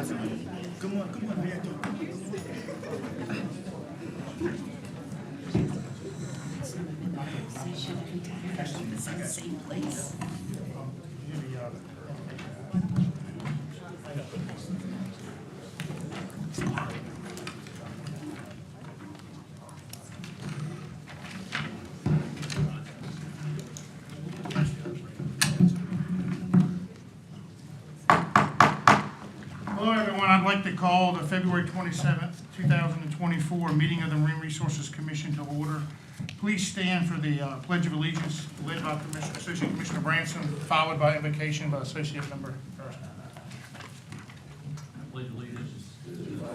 Come on, how you doing? Same place. Hello, everyone. I'd like to call the February 27th, 2024 meeting of the Marine Resources Commission to order. Please stand for the Pledge of Allegiance led by Associate Commissioner Branson, followed by invocation by Associate Member Thurston. I pledge allegiance to the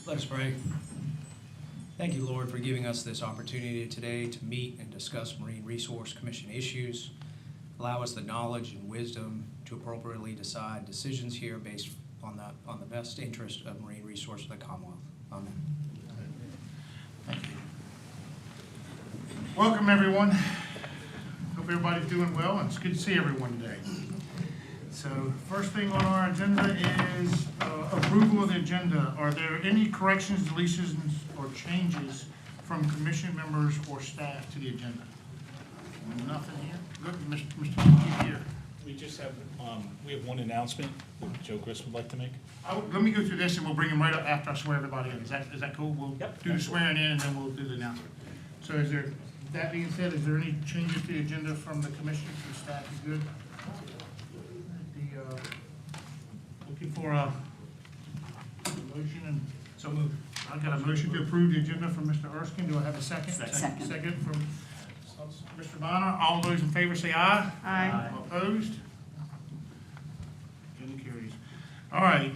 Let us pray. Thank you, Lord, for giving us this opportunity today to meet and discuss Marine Resource Commission issues. Allow us the knowledge and wisdom to appropriately decide decisions here based on the best interest of marine resources of the Commonwealth. Amen. Thank you. Welcome, everyone. Hope everybody's doing well, and it's good to see everyone today. So, first thing on our agenda is approval of the agenda. Are there any corrections, deletions, or changes from commission members or staff to the agenda? Nothing here? Good, Mr. Keith here. We just have, we have one announcement that Joe Grist would like to make. Let me go through this and we'll bring him right up after I swear everybody in. Is that cool? We'll Yep. do the swearing in and then we'll do the announcement. So that being said, is there any changes to the agenda from the commission, from staff? You good? Looking for a motion and so moved. I've got a motion to approve the agenda from Mr. Erskine. Do I have a second? Second. Second from Mr. Bonner. All those in favor say aye. Aye. All opposed? Motion carries. All right,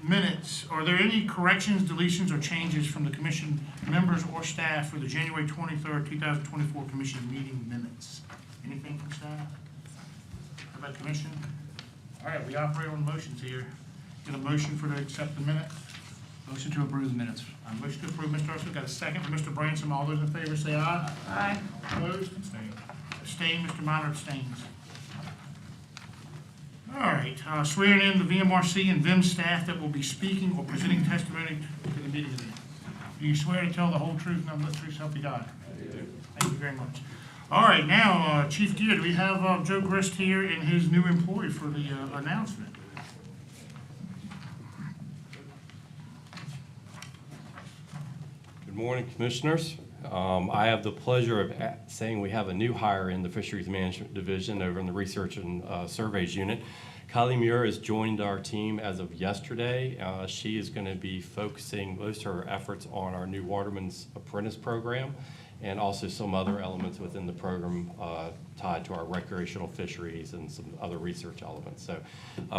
minutes. Are there any corrections, deletions, or changes from the commission members or staff for the January 23rd, 2024 commission meeting minutes? Anything from staff? How about commission? All right, we operate on motions here. Get a motion for to accept the minutes? Motion to approve the minutes. Motion to approve, Mr. Ursul. Got a second from Mr. Branson. All those in favor say aye. Aye. Opposed? Abstain. Mr. Minor abstains. All right, swearing in the VMRC and VIM staff that will be speaking or presenting testimony to the meeting today. Do you swear to tell the whole truth, nothing but the truth, so help you God? I do. Thank you very much. All right, now, Chief Gear, do we have Joe Grist here and his new employee for the announcement? Good morning, Commissioners. I have the pleasure of saying we have a new hire in the Fisheries Management Division over in the Research and Surveys Unit. Kylie Muir has joined our team as of yesterday. She is going to be focusing most of her efforts on our new Waterman's Apprentice program and also some other elements within the program tied to our recreational fisheries and some other research elements. So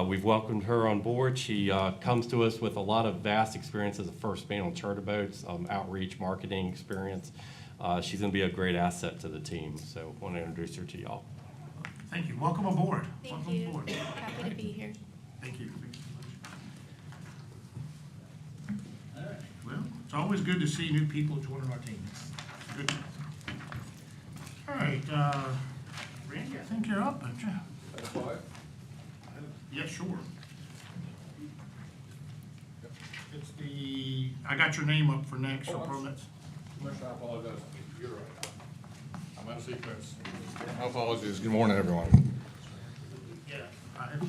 we've welcomed her on board. She comes to us with a lot of vast experience as a first man on charter boats, outreach, marketing experience. She's going to be a great asset to the team. So I want to introduce her to y'all. Thank you. Welcome aboard. Thank Welcome you. aboard. Happy to be here. Thank you. Well, it's always good to see new people joining our team. Good. All right, Randy, I think you're up, aren't you? Yeah, sure. It's I got your name up for next, so permits. Commissioner, I apologize. You're right. I'm out of sequence. My apologies. Good morning, everyone. Yeah. I have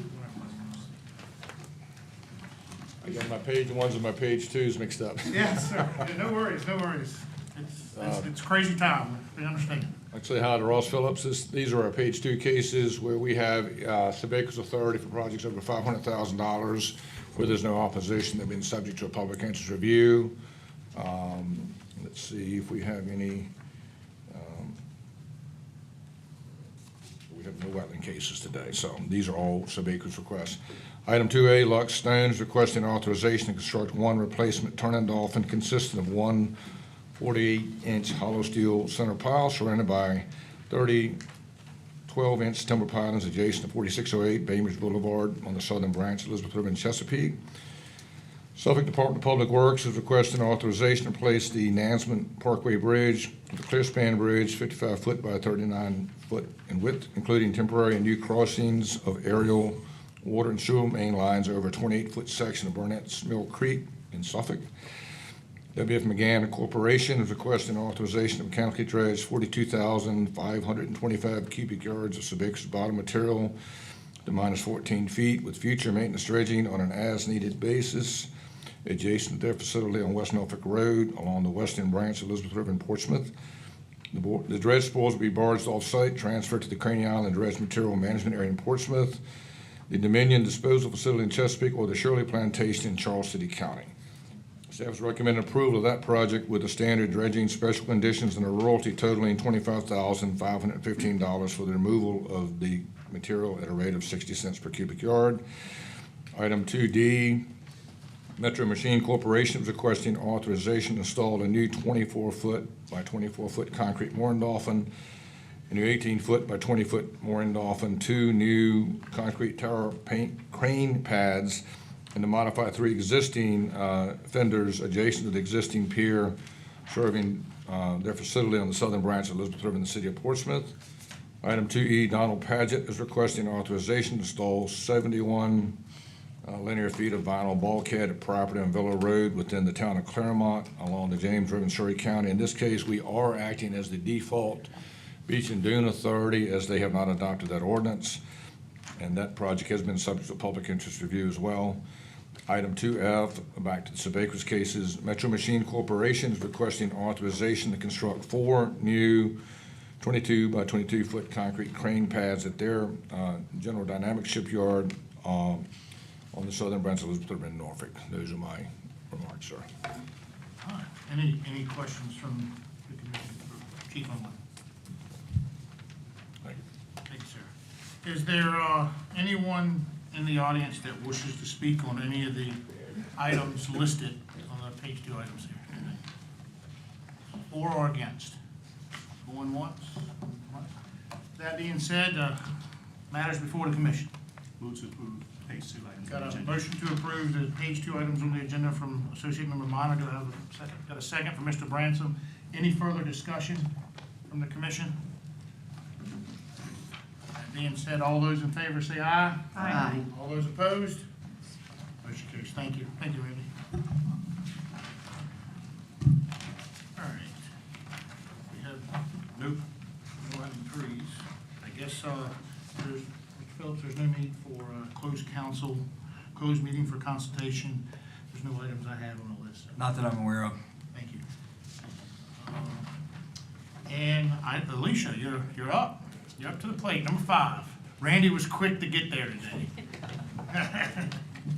I got my page ones and my page twos mixed up. Yes, sir. Yeah, no worries, no worries. It's crazy time, we understand. Actually, hi to Ross Phillips. These are our page two cases where we have Sebaco's authority for projects over $500,000 where there's no opposition. They've been subject to a public interest review. Let's see if we have any. We have no wetland cases today, so these are all Sebaco's requests. Item 2A, Lux Stones requesting authorization to construct one replacement turn-in dolphin consisting of one 48-inch hollow steel center pile surrounded by 30 12-inch timber pilings adjacent to 4608 Bainbridge Boulevard on the southern branch, Elizabeth River and Chesapeake. Suffolk Department of Public Works is requesting authorization to place the Nansman Parkway Bridge, the Clearspan Bridge, 55 foot by 39 foot in width, including temporary and new crossings of aerial water and sewer main lines over a 28-foot section of Burnett's Mill Creek in Suffolk. WF McGann Corporation is requesting authorization of mechanically dredged 42,525 cubic yards of subaqueous bottom material to minus 14 feet with future maintenance dredging on an as-needed basis adjacent to their facility on West Norfolk Road along the western branch of Elizabeth River in Portsmouth. The dredge spoils will be barged off-site, transferred to the Craney Island Dredge Material Management Area in Portsmouth, the Dominion Disposal Facility in Chesapeake, or the Shirley Plantation in Charles City County. Staff is recommending approval of that project with the standard dredging special conditions and a royalty totaling $25,515 for the removal of the material at a rate of 60 cents per cubic yard. Item 2D, Metro Machine Corporation is requesting authorization to install a new 24-foot by 24-foot concrete mooring dolphin, a new 18-foot by 20-foot mooring dolphin, 2 new concrete tower paint crane pads, and to modify 3 existing fenders adjacent to the existing pier serving their facility on the southern branch of Elizabeth River in the city of Portsmouth. Item 2E, Donald Paget is requesting authorization to install 71 linear feet of vinyl bulkhead property on Villa Road within the town of Claremont along the James River in Surrey County. In this case, we are acting as the default beach and dune authority as they have not adopted that ordinance, and that project has been subject to public interest review as well. Item 2F, back to the subaqueous cases, Metro Machine Corporation is requesting authorization to construct 4 new 22 by 22 foot concrete crane pads at their General Dynamics shipyard on the southern branch of Elizabeth River in Norfolk. Those are my remarks, sir. All right. Any questions from the commission for Chief Unwin? Thank you. Thank you, sir. Is there anyone in the audience that wishes to speak on any of the items listed on the page 2 items here? For or against? Going once? That being said, matters before the commission. Move to approve page 2 items. Got on the a agenda. motion to approve the page 2 items on the agenda from Associate Member Minor. Do I have a second? Got a second from Mr. Bransom. Any further discussion from the commission? That being said, all those in favor say aye. Aye. All those opposed? Motion carries. Thank you. Thank you, Randy. All right. We have no item 3s. I guess, there's, Mr. Phillips, there's no need for closed meeting for consultation. There's no items I have on the list. Not that I'm aware of. Thank you. And Alicia, you're up. You're up to the plate. Number 5. Randy was quick to get there today.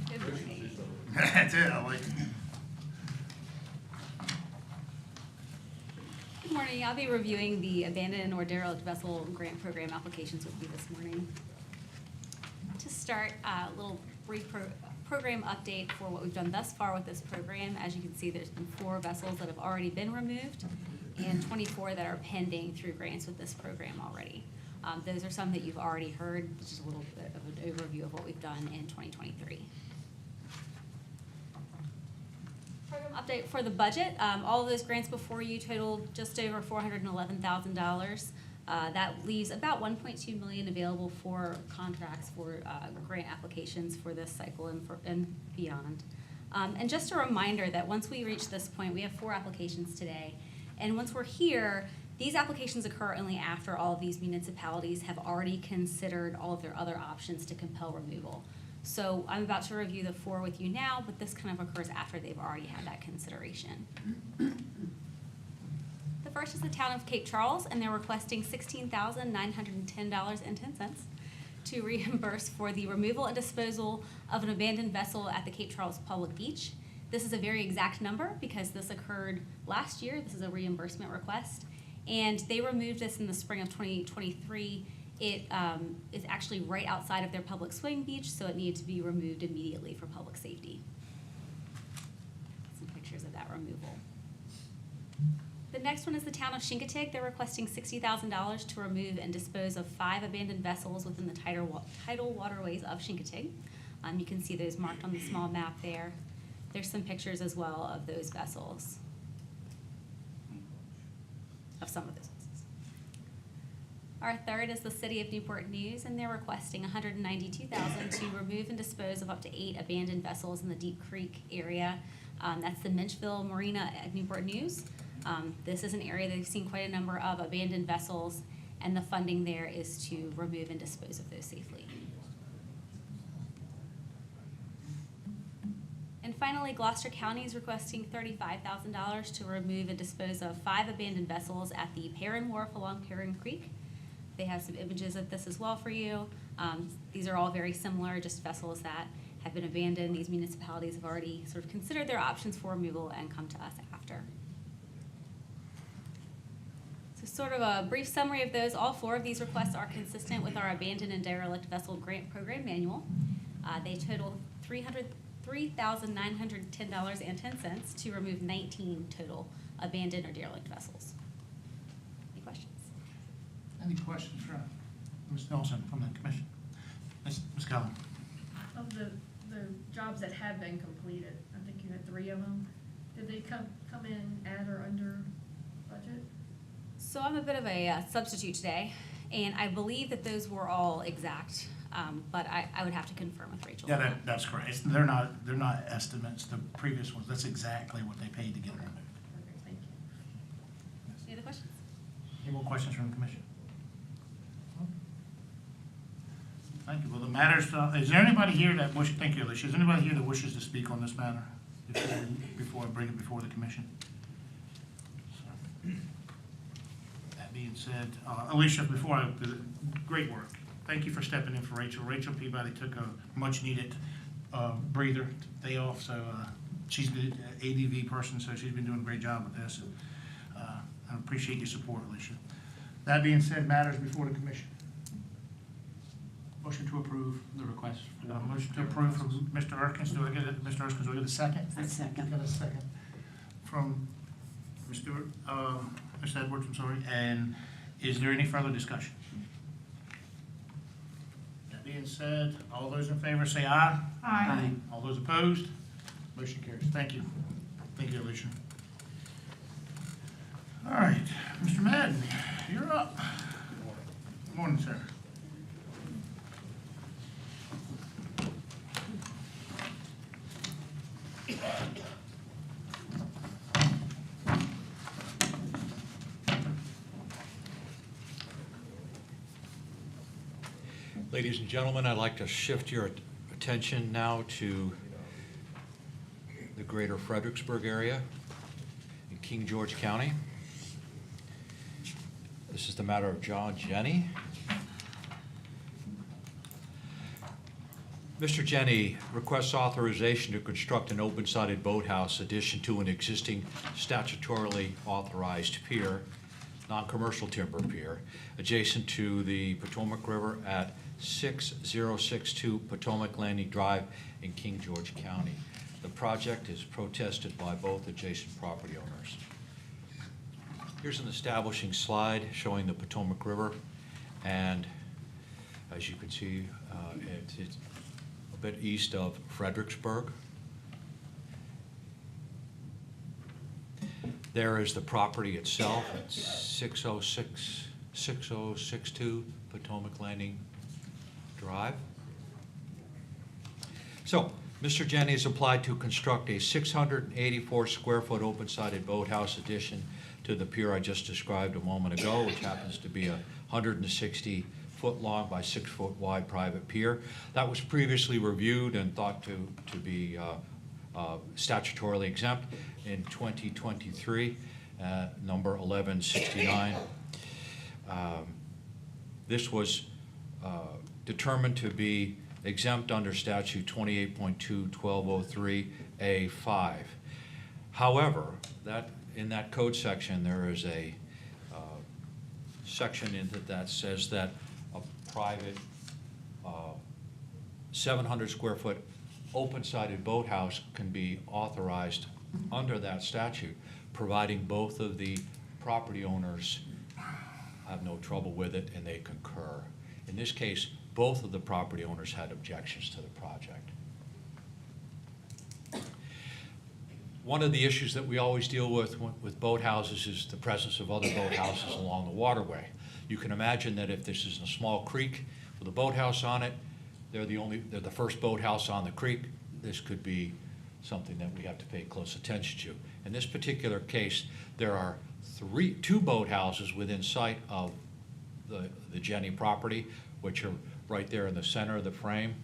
Good morning. That's it. I like it. Good morning. I'll be reviewing the abandoned or derelict vessel grant program applications with you this morning. To start, a little brief program update for what we've done thus far with this program. As you can see, there's been 4 vessels that have already been removed and 24 that are pending through grants with this program already. Those are some that you've already heard, which is a little bit of an overview of what we've done in 2023. Program update for the budget. All of those grants before you totaled just over $411,000. That leaves about $1.2 million available for contracts for grant applications for this cycle and beyond. And just a reminder that once we reach this point, we have 4 applications today. And once we're here, these applications occur only after all of these municipalities have already considered all of their other options to compel removal. So I'm about to review the 4 with you now, but this kind of occurs after they've already had that consideration. The first is the town of Cape Charles, and they're requesting $16,910.10 to reimburse for the removal and disposal of an abandoned vessel at the Cape Charles Public Beach. This is a very exact number because this occurred last year. This is a reimbursement request. And they removed this in the spring of 2023. It is actually right outside of their public swimming beach, so it needed to be removed immediately for public safety. Some pictures of that removal. The next one is the town of Chincoteague. They're requesting $60,000 to remove and dispose of 5 abandoned vessels within the tidal waterways of Chincoteague. You can see those marked on the small map there. There's some pictures as well of those vessels, of some of those vessels. Our third is the City of Newport News, and they're requesting $192,000 to remove and dispose of up to 8 abandoned vessels in the Deep Creek area. That's the Minchville Marina at Newport News. This is an area that we've seen quite a number of abandoned vessels, and the funding there is to remove and dispose of those safely. And finally, Gloucester County is requesting $35,000 to remove and dispose of 5 abandoned vessels at the Perrin Wharf along Perrin Creek. They have some images of this as well for you. These are all very similar, just vessels that have been abandoned. These municipalities have already sort of considered their options for removal and come to us after. So sort of a brief summary of those. All 4 of these requests are consistent with our Abandoned and Derelict Vessel Grant Program Manual. They total $3,910.10 to remove 19 total abandoned or derelict vessels. Any questions? Any questions for Ms. Nelson from the commission? Ms. Cullen? Of the jobs that have been completed, I think you had 3 of them, did they come in at or under budget? So I'm a bit of a substitute today, and I believe that those were all exact, but I would have to confirm with Rachel. Yeah, that's correct. They're not estimates, the previous ones. That's exactly what they paid to get them removed. Okay, thank you. Any other questions? Any more questions from the commission? Thank you. Well, the matters, is there anybody here that thank you, Alicia. Is there anybody here that wishes to speak on this matter before I bring it before the commission? So, that being said, Alicia, great work. Thank you for stepping in for Rachel. Rachel Peabody took a much-needed breather, day off, so she's the ADV person, so she's been doing a great job with this. And I appreciate your support, Alicia. That being said, matters before the commission. Motion to approve the request. Motion to approve from Mr. Erskines. Do I get it? Mr. Erskines, do I get a second? A second. Got a second. From Mr. Edwards, I'm sorry. And is there any further discussion? That being said, all those in favor say aye. Aye. All those opposed? Motion carries. Thank you. Thank you, Alicia. All right, Mr. Madden, you're up. Good morning, sir. Ladies and gentlemen, I'd like to shift your attention now to the greater Fredericksburg area in King George County. This is the matter of John Jenny. Mr. Jenny requests authorization to construct an open-sided boathouse addition to an existing statutorily authorized pier, non-commercial timber pier, adjacent to the Potomac River at 6062 Potomac Landing Drive in King George County. The project is protested by both adjacent property owners. Here's an establishing slide showing the Potomac River, and as you can see, it's a bit east of Fredericksburg. There is the property itself at 6062 Potomac Landing Drive. So, Mr. Jenny has applied to construct a 684 square foot open-sided boathouse addition to the pier I just described a moment ago, which happens to be a 160 foot long by 6 foot wide private pier. That was previously reviewed and thought to be statutorily exempt in 2023, number 1169. This was determined to be exempt under statute 28.2-1203A5. However, in that code section, there is a section in that says that a private 700 square foot open-sided boathouse can be authorized under that statute, providing both of the property owners have no trouble with it and they concur. In this case, both of the property owners had objections to the project. One of the issues that we always deal with boathouses is the presence of other boathouses along the waterway. You can imagine that if this is a small creek with a boathouse on it, they're the first boathouse on the creek. This could be something that we have to pay close attention to. In this particular case, there are two boathouses within sight of the Jenny property, which are right there in the center of the frame.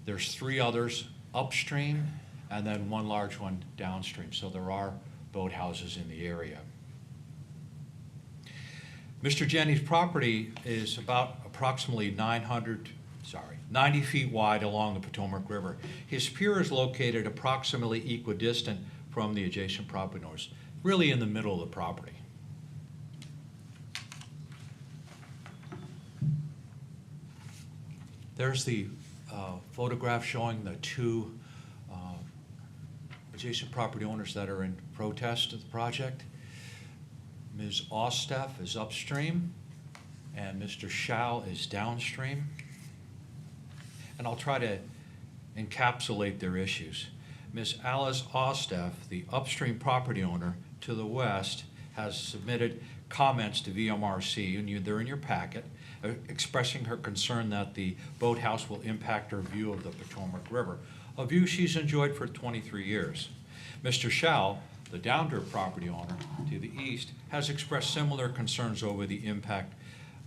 There's 3 others upstream, and then 1 large one downstream. So there are boathouses in the area. Mr. Jenny's property is about approximately 90 feet wide along the Potomac River. His pier is located approximately equidistant from the adjacent property owners, really in the middle of the property. There's the photograph showing the 2 adjacent property owners that are in protest of the project. Ms. Osteff is upstream, and Mr. Schall is downstream. And I'll try to encapsulate their issues. Ms. Alice Osteff, the upstream property owner to the west, has submitted comments to VMRC, and they're in your packet, expressing her concern that the boathouse will impact her view of the Potomac River, a view she's enjoyed for 23 years. Mr. Schall, the Downder property owner to the east, has expressed similar concerns over the impact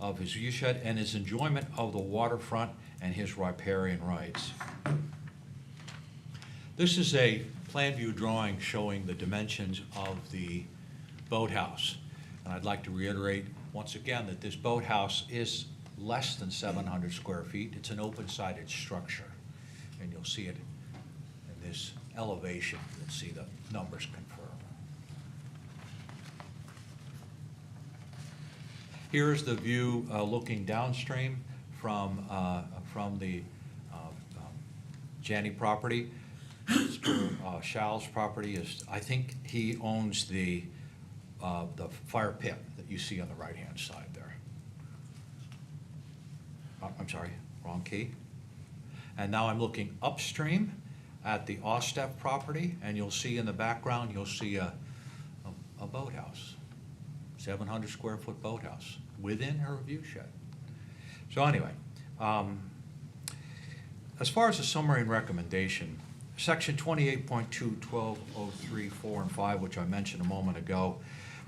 of his viewshed and his enjoyment of the waterfront and his riparian rights. This is a plan view drawing showing the dimensions of the boathouse. And I'd like to reiterate once again that this boathouse is less than 700 square feet. It's an open-sided structure, and you'll see it in this elevation. You'll see the numbers confirm. Here's the view looking downstream from the Janney property. Mr. Schall's property is, I think he owns the fire pit that you see on the right-hand side there. I'm sorry, wrong key. And now I'm looking upstream at the Osteff property, and you'll see in the background, you'll see a boathouse, 700 square foot boathouse within her view shed. So anyway, as far as the summary and recommendation, Section 28.2, 1203, 4, and 5, which I mentioned a moment ago,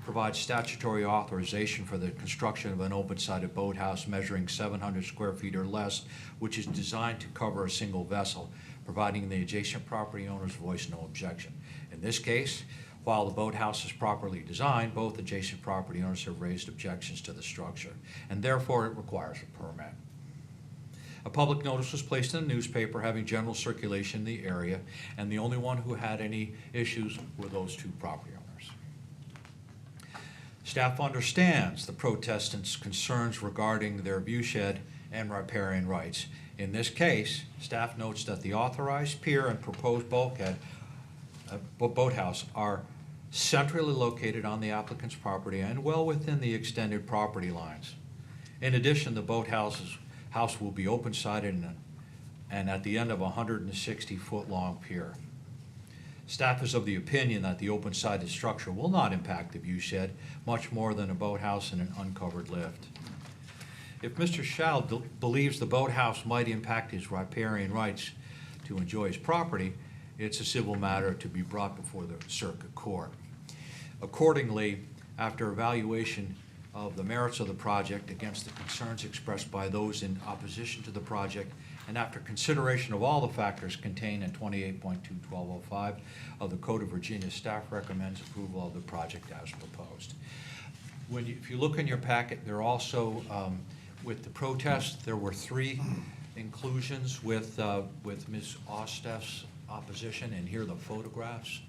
provides statutory authorization for the construction of an open-sided boathouse measuring 700 square feet or less, which is designed to cover a single vessel, providing the adjacent property owners voice no objection. In this case, while the boathouse is properly designed, both adjacent property owners have raised objections to the structure, and therefore it requires a permit. A public notice was placed in the newspaper having general circulation in the area, and the only one who had any issues were those 2 property owners. Staff understands the protestants' concerns regarding their viewshed and riparian rights. In this case, staff notes that the authorized pier and proposed bulkhead boathouse are centrally located on the applicant's property and well within the extended property lines. In addition, the boathouse will be open-sided and at the end of a 160-foot-long pier. Staff is of the opinion that the open-sided structure will not impact the viewshed much more than a boathouse and an uncovered lift. If Mr. Schall believes the boathouse might impact his riparian rights to enjoy his property, it's a civil matter to be brought before the circuit court. Accordingly, after evaluation of the merits of the project against the concerns expressed by those in opposition to the project, and after consideration of all the factors contained in 28.2.1205 of the Code of Virginia, staff recommends approval of the project as proposed. If you look in your packet, there also, with the protest, there were 3 inclusions with Ms. Osteff's opposition, and here are the photographs.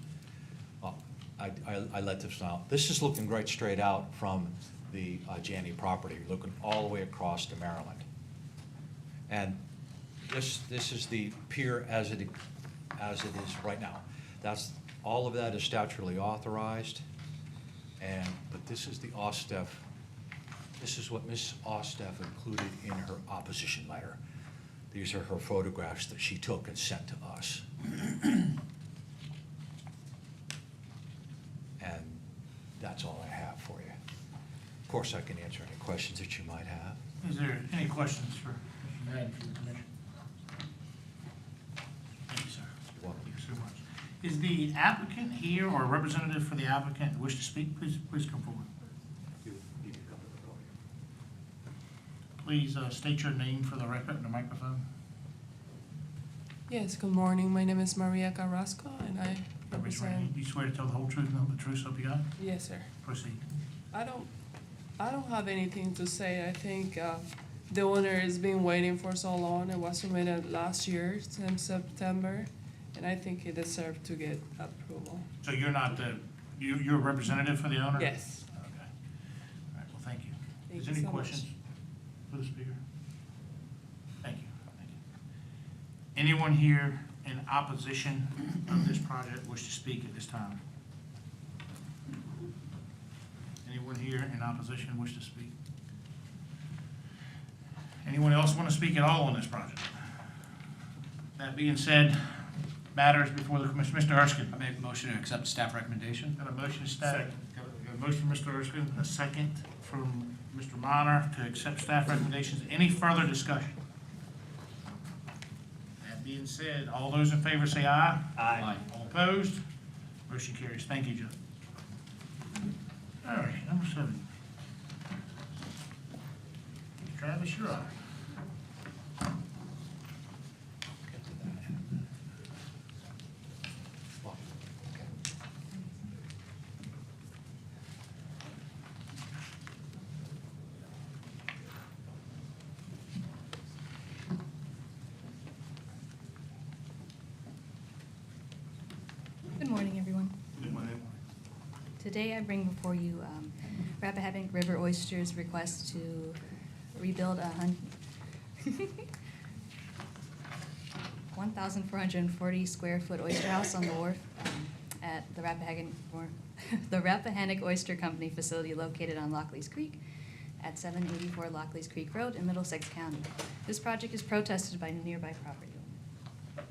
I let this out. This is looking right straight out from the Janney property, looking all the way across to Maryland. And this is the pier as it is right now. All of that is statutorily authorized. But this is the Osteff. This is what Ms. Osteff included in her opposition letter. These are her photographs that she took and sent to us. course, I can answer any questions that you might have. Is there any questions for Mr. Madden from the commission? Thank you, sir. You're welcome. Thank you so much. Is the applicant here or a representative for the applicant wish to speak? Please come forward. Please state your name for the record in the microphone. Yes, good morning. My name is Maria Carrasco, and I Raise your right represent. hand. You swear to tell the whole truth and nothing but the truth, so help you God? Yes, sir. Proceed. I don't have anything to say. I think the owner has been waiting for so long. It was submitted last year, since September, and I think he deserved to get approval. So you're not you're a representative for the owner? Yes. Okay. All right, well, thank you. Thank Is you there any so much. questions for the speaker? Thank you. Thank you. Anyone here in opposition of this project wish to speak at this time? Anyone here in opposition wish to speak? Anyone else want to speak at all on this project? That being said, matters before the commission. Mr. Erskine. I make a motion to accept staff recommendation. Got a motion static. Got a motion from Mr. Erskine, a second from Mr. Minor to accept staff recommendations. Any further discussion? That being said, all those in favor say aye. Aye. All opposed? Motion carries. Thank you, Joe. All right, number 7. Travis, you're up. Good morning, everyone. Today I bring before you Rappahannock River Oysters' request to rebuild a 1,440 square foot oyster house on the wharf at the Rappahannock Oyster Company facility located on Lockleys Creek at 784 Lockleys Creek Road in Middlesex County. This project is protested by nearby property owners.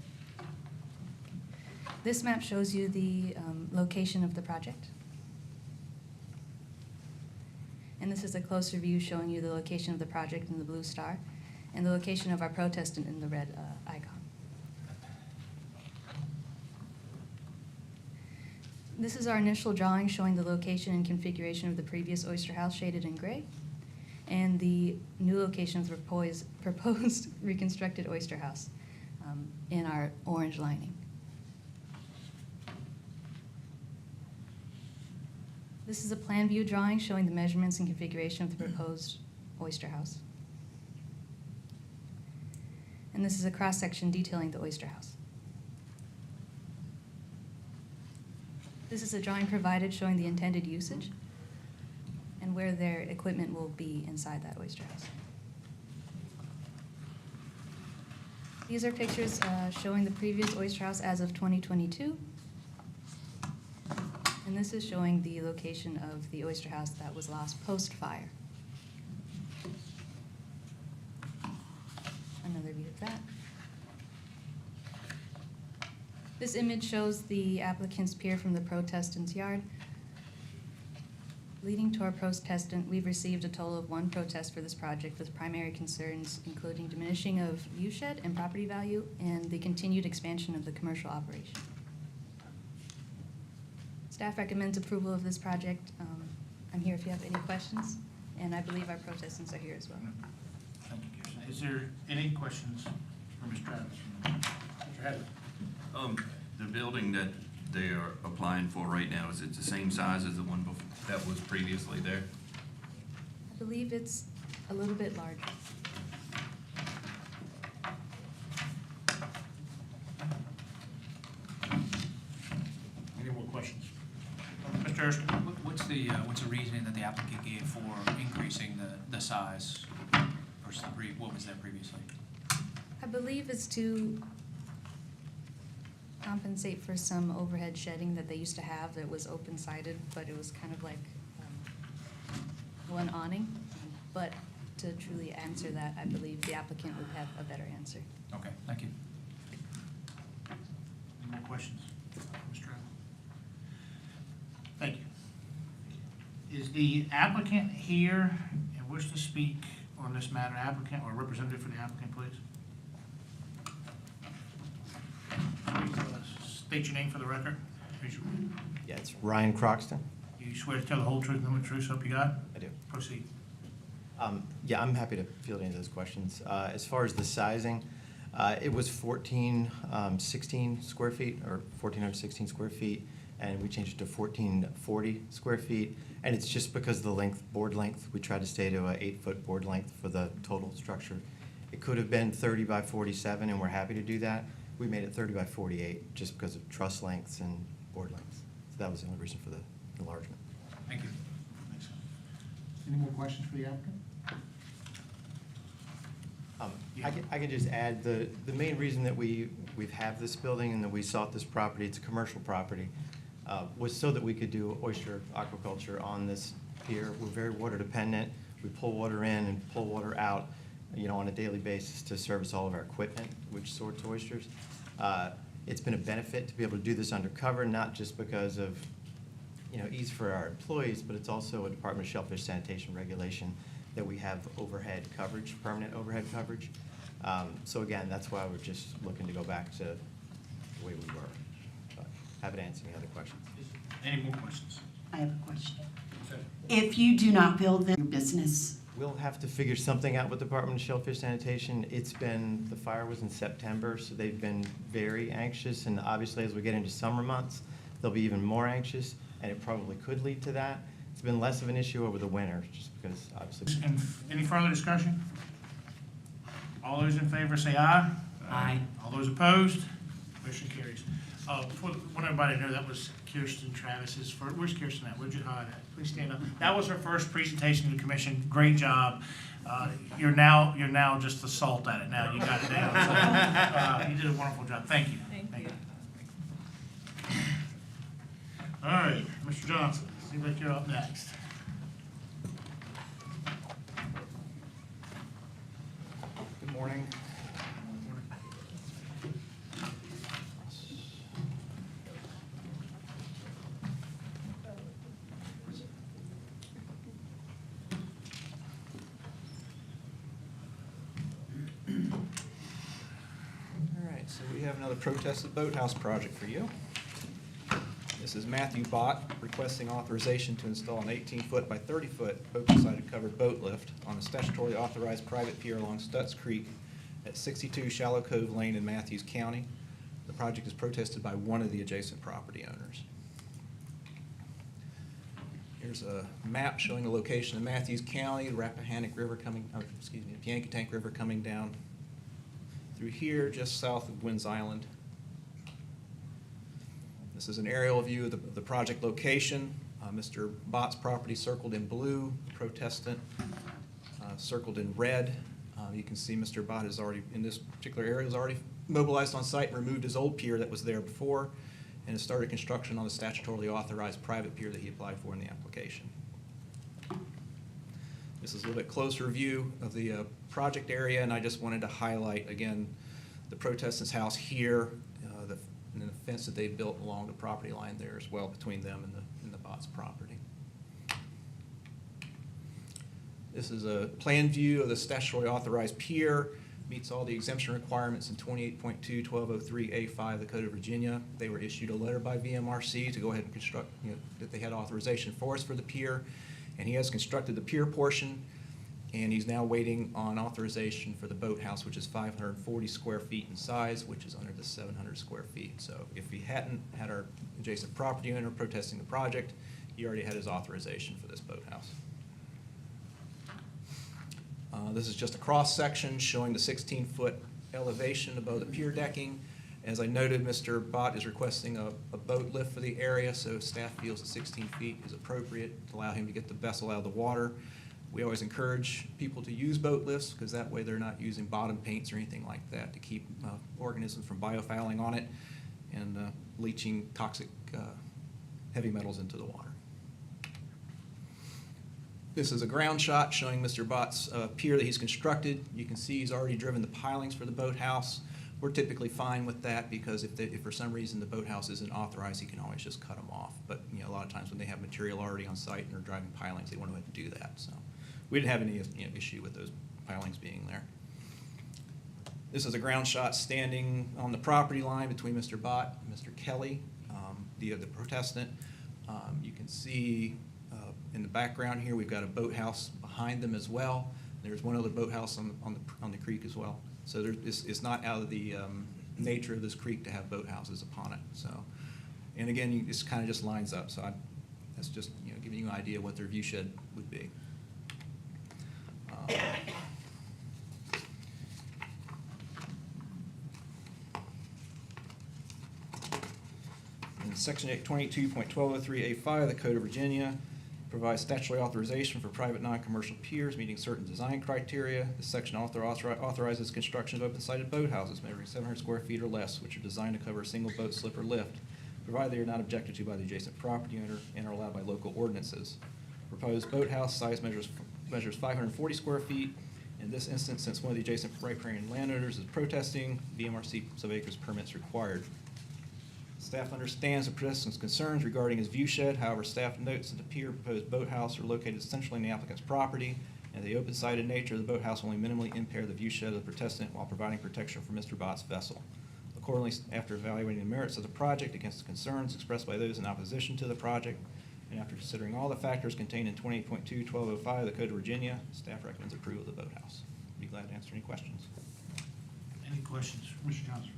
This map shows you the location of the project. And this is a closer view showing you the location of the project in the blue star and the location of our protestant in the red icon. This is our initial drawing showing the location and configuration of the previous oyster house shaded in gray and the new location of the proposed reconstructed oyster house in our orange lining. This is a plan view drawing showing the measurements and configuration of the proposed oyster house. And this is a cross-section detailing the oyster house. This is a drawing provided showing the intended usage and where their equipment will be inside that oyster house. These are pictures showing the previous oyster house as of 2022. And this is showing the location of the oyster house that was lost post-fire. Another view of that. This image shows the applicant's pier from the protestant's yard. Leading to our protestant, we've received a total of 1 protest for this project with primary concerns including diminishing of view shed and property value and the continued expansion of the commercial operation. Staff recommends approval of this project. I'm here if you have any questions, and I believe our protestants are here as well. Thank you, Kirsten. Is there any questions for Ms. Travis? Mr. Hadley? The building that they are applying for right now, is it the same size as the one that was previously there? I believe it's a little bit larger. Any more questions? Mr. Erskine? What's the reasoning that the applicant gave for increasing the size versus what was that previously? I believe it's to compensate for some overhead shedding that they used to have that was open-sided, but it was kind of like one awning. But to truly answer that, I believe the applicant would have a better answer. Okay, thank you. Any more questions? Mr. Travis? Thank you. Is the applicant here and wish to speak on this matter, applicant or representative for the applicant, please? Please, state your name for the record. Raise your hand. Yeah, it's Ryan Croxton. You swear to tell the whole truth, nothing but the truth, so help you God? I do. Proceed. Yeah, I'm happy to field any of those questions. As far as the sizing, it was 16 square feet, or 1,416 square feet, and we changed it to 1,440 square feet. And it's just because of the length, board length. We tried to stay to an 8-foot board length for the total structure. It could have been 30 by 47, and we're happy to do that. We made it 30 by 48 just because of truss lengths and board lengths. So that was the only reason for the enlargement. Thank you. Any more questions for the applicant? I can just add, the main reason that we've have this building and that we sought this property, it's a commercial property, was so that we could do oyster aquaculture on this pier. We're very water dependent. We pull water in and pull water out, on a daily basis to service all of our equipment, which sorts oysters. It's been a benefit to be able to do this undercover, not just because of, ease for our employees, but it's also a Department of Shellfish Sanitation regulation that we have overhead coverage, permanent overhead coverage. So again, that's why we're just looking to go back to the way we were. But happy to answer any other questions. Any more questions? I have a question. If you do not build your business, We'll have to figure something out with the Department of Shellfish Sanitation. The fire was in September, so they've been very anxious, and obviously as we get into summer months, they'll be even more anxious, and it probably could lead to that. It's been less of an issue over the winter, just because obviously. And any further discussion? All those in favor say aye. Aye. All those opposed? Motion carries. Want everybody to know that was Kirsten Travis's first, where's Kirsten at? Where'd you hide at? Please stand up. That was her first presentation to the commission. Great job. You're now just the salt at it now. You got it down. So, you did a wonderful job. Thank you. Thank you. All right, Mr. Johnson, seems like you're up next. Good morning. All right, so we have another protested boathouse project for you. This is Matthew Bott requesting authorization to install an 18-foot by 30-foot open-sided covered boat lift on a statutorily authorized private pier along Stutz Creek at 62 Shallow Cove Lane in Matthews County. The project is protested by one of the adjacent property owners. Here's a map showing the location of Matthews County, the Rappahannock River Piankatank River coming down through here just south of Wynn's Island. This is an aerial view of the project location. Mr. Bott's property circled in blue, protestant circled in red. You can see Mr. Bott is already, in this particular area, is already mobilized on site and removed his old pier that was there before and has started construction on the statutorily authorized private pier that he applied for in the application. This is a little bit closer view of the project area, and I just wanted to highlight again the protestant's house here, and the fence that they built along the property line there as well between them and the Bott's property. This is a plan view of the statutorily authorized pier. Meets all the exemption requirements in 28.2, 1203A5 of the Code of Virginia. They were issued a letter by VMRC to go ahead and construct, that they had authorization for us for the pier. And he has constructed the pier portion, and he's now waiting on authorization for the boathouse, which is 540 square feet in size, which is under the 700 square feet. So if he hadn't had our adjacent property owner protesting the project, he already had his authorization for this boathouse. This is just a cross-section showing the 16-foot elevation above the pier decking. As I noted, Mr. Bott is requesting a boat lift for the area, so staff feels that 16 feet is appropriate to allow him to get the vessel out of the water. We always encourage people to use boat lifts because that way they're not using bottom paints or anything like that to keep organisms from biofouling on it and leaching toxic heavy metals into the water. This is a ground shot showing Mr. Bott's pier that he's constructed. You can see he's already driven the pilings for the boathouse. We're typically fine with that because if for some reason the boathouse isn't authorized, he can always just cut them off. But, you know, a lot of times when they have material already on site and they're driving pilings, they want to go ahead and do that. So we didn't have any, you know, issue with those pilings being there. This is a ground shot standing on the property line between Mr. Bott and Mr. Kelly, the protestant. You can see in the background here, we've got a boathouse behind them as well. There's one other boathouse on the creek as well. So it's not out of the nature of this creek to have boathouses upon it. So, and again, this kind of just lines up. So that's just, you know, giving you an idea what their view shed would be. In Section 22.1203A5 of the Code of Virginia provides statutory authorization for private non-commercial piers meeting certain design criteria. This section authorizes construction of open-sided boathouses measuring 700 square feet or less, which are designed to cover a single boat slip or lift, provided they are not objected to by the adjacent property owner and are allowed by local ordinances. Proposed boathouse size measures 540 square feet. In this instance, since one of the adjacent riparian landowners is protesting, VMRC sub-acres permits required. Staff understands the participant's concerns regarding his view shed. However, staff notes that the pier and proposed boathouse are located centrally in the applicant's property, and the open-sided nature of the boathouse will only minimally impair the view shed of the protestant while providing protection for Mr. Bott's vessel. Accordingly, after evaluating the merits of the project against the concerns expressed by those in opposition to the project, and after considering all the factors contained in 28.2.1205 of the Code of Virginia, staff recommends approval of the boathouse. Be glad to answer any questions. Any questions? Mr. Johnson?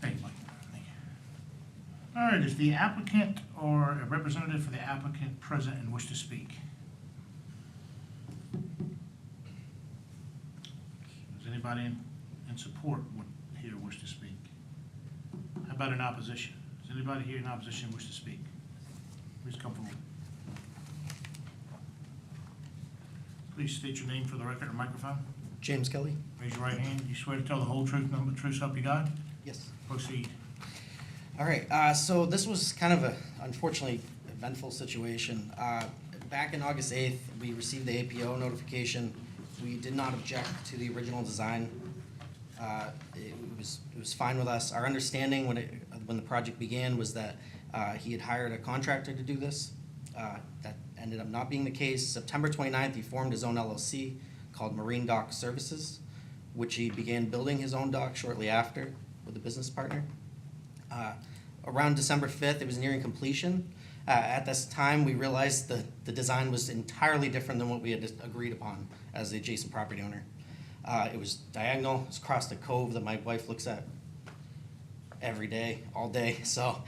Thank you, Mike. Thank you. All right, is the applicant or a representative for the applicant present and wish to speak? Does anybody in support here wish to speak? How about in opposition? Does anybody here in opposition wish to speak? Please come forward. Please state your name for the record and microphone. James Kelly. Raise your right hand. You swear to tell the whole truth, nothing but the truth, so help you God? Yes. Proceed. All right, so this was kind of a, unfortunately, eventful situation. Back in August 8th, we received the APO notification. We did not object to the original design. It was fine with us. Our understanding when the project began was that he had hired a contractor to do this. That ended up not being the case. September 29th, he formed his own LLC called Marine Dock Services, which he began building his own dock shortly after with a business partner. Around December 5th, it was nearing completion. At this time, we realized that the design was entirely different than what we had agreed upon as the adjacent property owner. It was diagonal, it was across the cove that my wife looks at every day, all day. So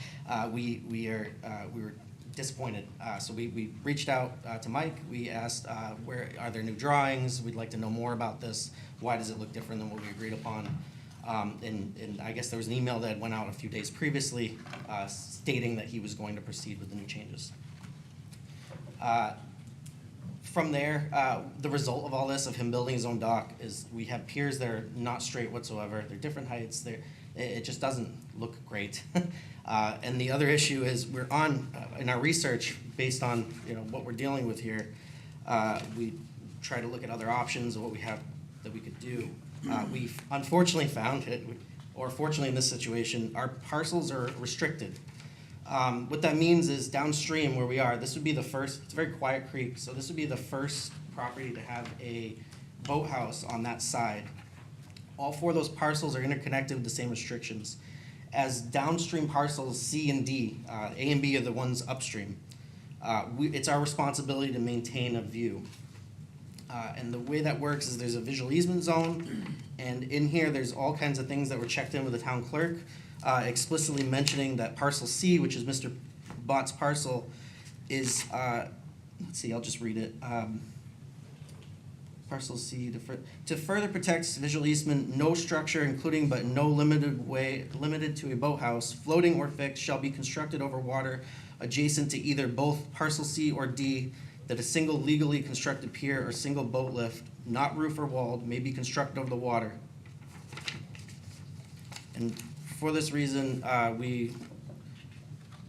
we were disappointed. So we reached out to Mike. We asked, where are there new drawings? We'd like to know more about this. Why does it look different than what we agreed upon? And I guess there was an email that went out a few days previously stating that he was going to proceed with the new changes. From there, the result of all this, of him building his own dock, is we have piers that are not straight whatsoever. They're different heights. It just doesn't look great. And the other issue is we're on, in our research, based on what we're dealing with here, we try to look at other options of what we have that we could do. We've unfortunately found it, or fortunately in this situation, our parcels are restricted. What that means is downstream where we are, this would be the first, it's a very quiet creek, so this would be the first property to have a boathouse on that side. All four of those parcels are interconnected with the same restrictions. As downstream parcels C and D, A and B are the ones upstream. It's our responsibility to maintain a view. And the way that works is there's a visual easement zone, and in here there's all kinds of things that were checked in with the town clerk, explicitly mentioning that parcel C, which is Mr. Bott's parcel, is, let's see, I'll just read it. Parcel C, to further protect visual easement, no structure including but no limited to a boathouse, floating or fixed, shall be constructed over water adjacent to either both parcel C or D, that a single legally constructed pier or single boat lift, not roof or walled, may be constructed over the water. And for this reason, we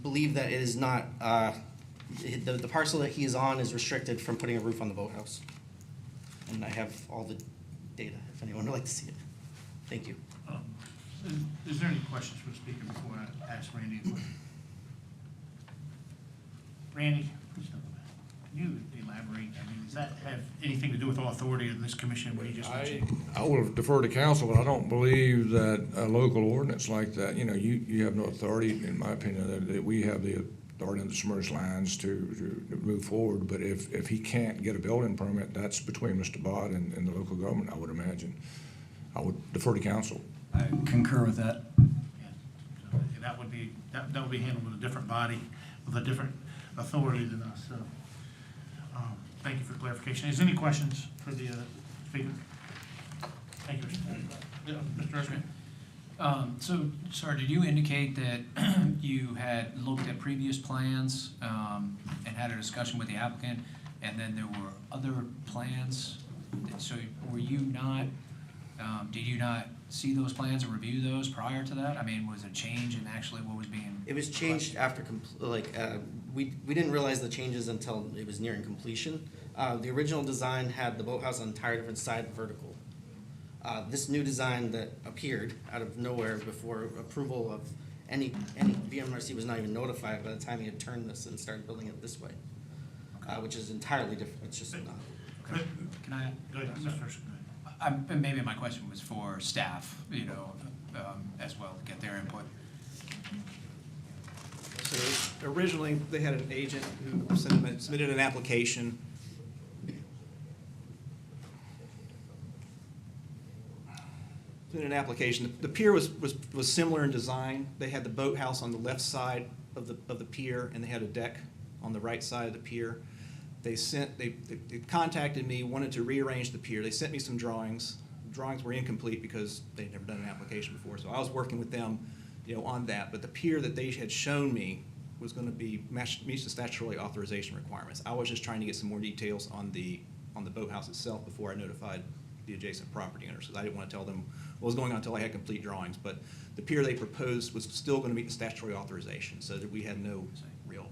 believe that it is not, the parcel that he is on is restricted from putting a roof on the boathouse. And I have all the data, if anyone would like to see it. Thank you. Is there any questions for the speaker before I ask Randy a question? Randy, can you elaborate? I mean, does that have anything to do with all authority in this commission, what you just mentioned? I will defer to council, but I don't believe that a local ordinance like that, you have no authority, in my opinion, that we have the authority under the submerged lines to move forward. But if he can't get a building permit, that's between Mr. Bott and the local government, I would imagine. I would defer to council. I concur with that. So that would be handled with a different body, with a different authority than us, so. Thank you for clarification. Is there any questions for the speaker? Thank you, Mr. Erskine. So, sir, did you indicate that you had looked at previous plans and had a discussion with the applicant, and then there were other plans? So were you not, did you not see those plans or review those prior to that? I mean, was it change in actually what was being? It was changed after, we didn't realize the changes until it was nearing completion. The original design had the boathouse on an entire different side vertical. This new design that appeared out of nowhere before approval of any VMRC was not even notified by the time he had turned this and started building it this way, which is entirely different. It's just not. Okay. Can I? Go ahead, Mr. Erskine. Maybe my question was for staff, as well, to get their input. So originally, they had an agent who submitted an application. The pier was similar in design. They had the boathouse on the left side of the pier, and they had a deck on the right side of the pier. They contacted me, wanted to rearrange the pier. They sent me some drawings. Drawings were incomplete because they'd never done an application before, so I was working with them, on that. But the pier that they had shown me was going to meet the statutory authorization requirements. I was just trying to get some more details on the boathouse itself before I notified the adjacent property owners, because I didn't want to tell them what was going on until I had complete drawings. But the pier they proposed was still going to meet the statutory authorization, so that we had no real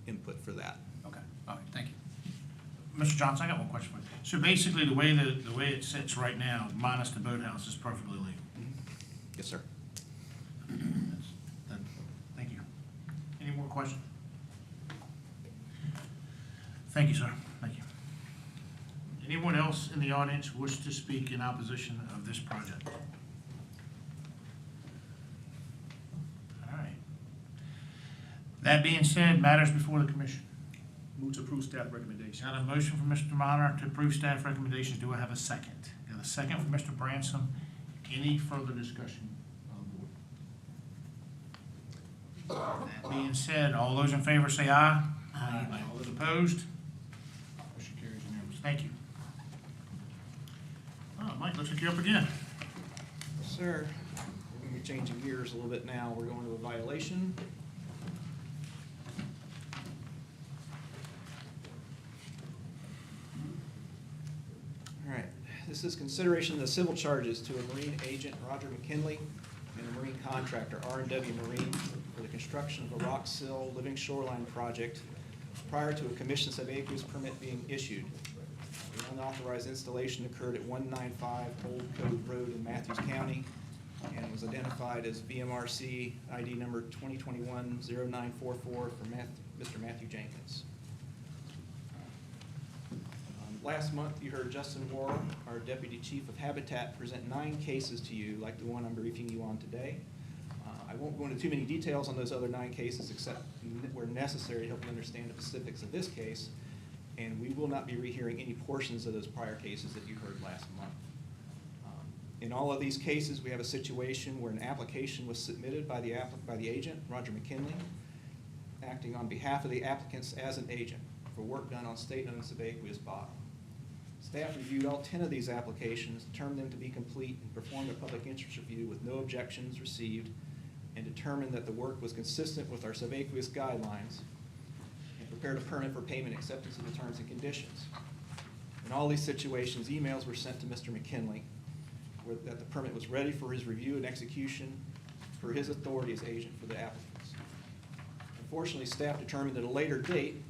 input for that. Okay, all right, thank you. Mr. Johnson, I got one question for you. So basically, the way it sits right now, minus the boathouse, is perfectly legal. Yes, sir. Thank you. Any more questions? Thank you, sir. Thank you. Anyone else in the audience wish to speak in opposition of this project? All right. That being said, matters before the commission. Move to approve staff recommendation. Got a motion from Mr. Minor to approve staff recommendations. Do I have a second? Got a second from Mr. Bransom. Any further discussion on the board? That being said, all those in favor say aye. Aye. All those opposed? Motion carries unanimously. Thank you. Oh, Mike, looks like you're up again. Sir, we're going to be changing gears a little bit now. We're going to a violation. All right, this is consideration of the civil charges to a marine agent, Roger McKinley, and a marine contractor, R&W Marine, for the construction of a rock sill living shoreline project prior to a commission subaqueous permit being issued. The unauthorized installation occurred at 195 Old Cove Road in Matthews County and was identified as VMRC ID number 2021-0944 for Mr. Matthew Jenkins. Last month, you heard Justin Worrell, our Deputy Chief of Habitat, present 9 cases to you, like the one I'm briefing you on today. I won't go into too many details on those other 9 cases, except where necessary to help you understand the specifics of this case. And we will not be rehearing any portions of those prior cases that you heard last month. In all of these cases, we have a situation where an application was submitted by the agent, Roger McKinley, acting on behalf of the applicants as an agent for work done on state-owned subaqueous bottom. Staff reviewed all 10 of these applications, determined them to be complete, and performed a public interest review with no objections received, and determined that the work was consistent with our subaqueous guidelines, and prepared a permit for payment acceptance of the terms and conditions. In all these situations, emails were sent to Mr. McKinley that the permit was ready for his review and execution for his authority as agent for the applicants. Unfortunately, staff determined at a later date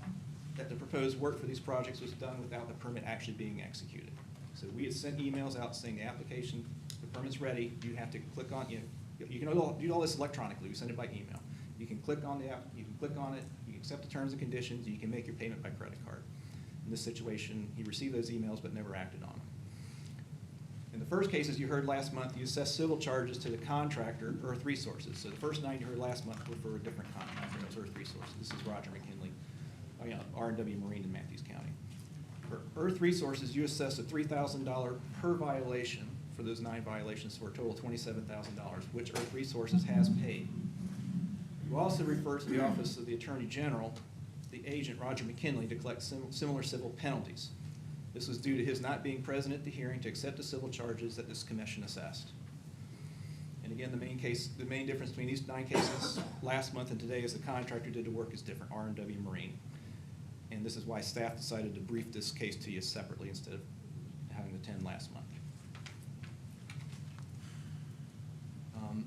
that the proposed work for these projects was done without the permit actually being executed. So we had sent emails out saying the permit's ready, you have to click on, you can do all this electronically, we send it by email. You can click on the app, you can click on it, you can accept the terms and conditions, and you can make your payment by credit card. In this situation, he received those emails but never acted on them. In the first case, as you heard last month, you assessed civil charges to the contractor, Earth Resources. So the first 9 you heard last month were for a different contractor, that was Earth Resources. This is Roger McKinley, R&W Marine in Matthews County. For Earth Resources, you assessed a $3,000 per violation for those 9 violations for a total of $27,000, which Earth Resources has paid. You also refer to the Office of the Attorney General, the agent, Roger McKinley, to collect similar civil penalties. This was due to his not being present at the hearing to accept the civil charges that this commission assessed. And again, the main difference between these 9 cases last month and today is the contractor did the work is different, R&W Marine. And this is why staff decided to brief this case to you separately instead of having the 10 last month.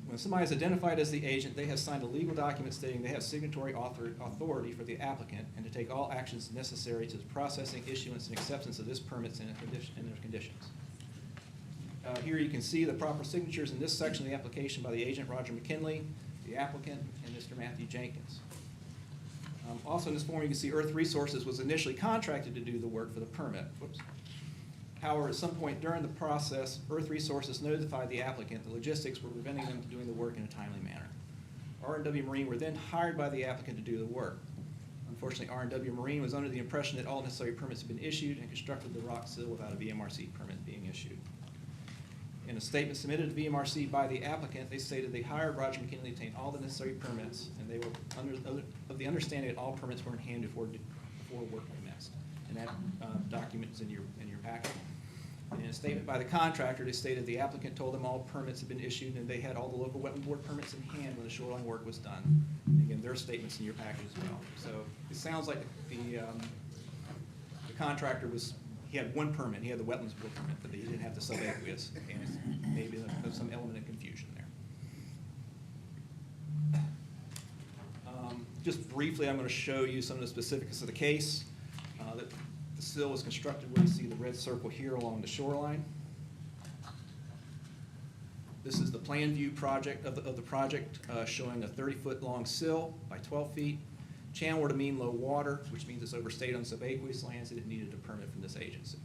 When somebody is identified as the agent, they have signed a legal document stating they have signatory authority for the applicant and to take all actions necessary to the processing, issuance, and acceptance of this permits and their conditions. Here you can see the proper signatures in this section of the application by the agent, Roger McKinley, the applicant, and Mr. Matthew Jenkins. Also in this form, you can see Earth Resources was initially contracted to do the work for the permit. Whoops. However, at some point during the process, Earth Resources notified the applicant the logistics were preventing them from doing the work in a timely manner. R&W Marine were then hired by the applicant to do the work. Unfortunately, R&W Marine was under the impression that all necessary permits had been issued and constructed the rock sill without a VMRC permit being issued. In a statement submitted to VMRC by the applicant, they stated they hired Roger McKinley to obtain all the necessary permits, and they were of the understanding that all permits were in hand before work commenced. And that document is in your packet. In a statement by the contractor, they stated the applicant told them all permits had been issued and they had all the local wetland board permits in hand when the shoreline work was done. And again, their statements in your packet as well. So it sounds like the contractor he had 1 permit, he had the wetlands board permit, but he didn't have the subaqueous, and maybe there's some element of confusion there. Just briefly, I'm going to show you some of the specifics of the case. That the sill was constructed where you see the red circle here along the shoreline. This is the plan view project of the project showing a 30-foot long sill by 12 feet, channel to mean low water, which means it's overstayed on subaqueous lands and it needed a permit from this agency.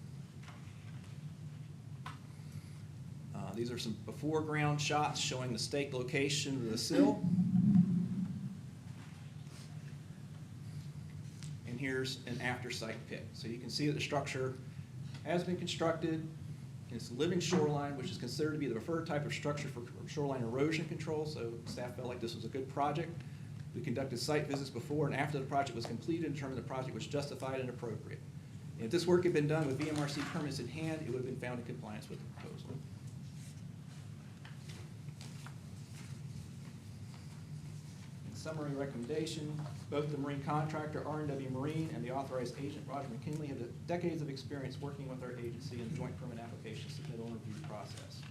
These are some before ground shots showing the staked location of the sill. And here's an after site pic. So you can see that the structure has been constructed. It's a living shoreline, which is considered to be the preferred type of structure for shoreline erosion control, so staff felt like this was a good project. We conducted site visits before and after the project was completed and determined the project was justified and appropriate. And if this work had been done with VMRC permits in hand, it would have been found in compliance with the proposal. Summary recommendation, both the marine contractor, R&W Marine, and the authorized agent, Roger McKinley, have decades of experience working with our agency in the joint permit application submittal and review process.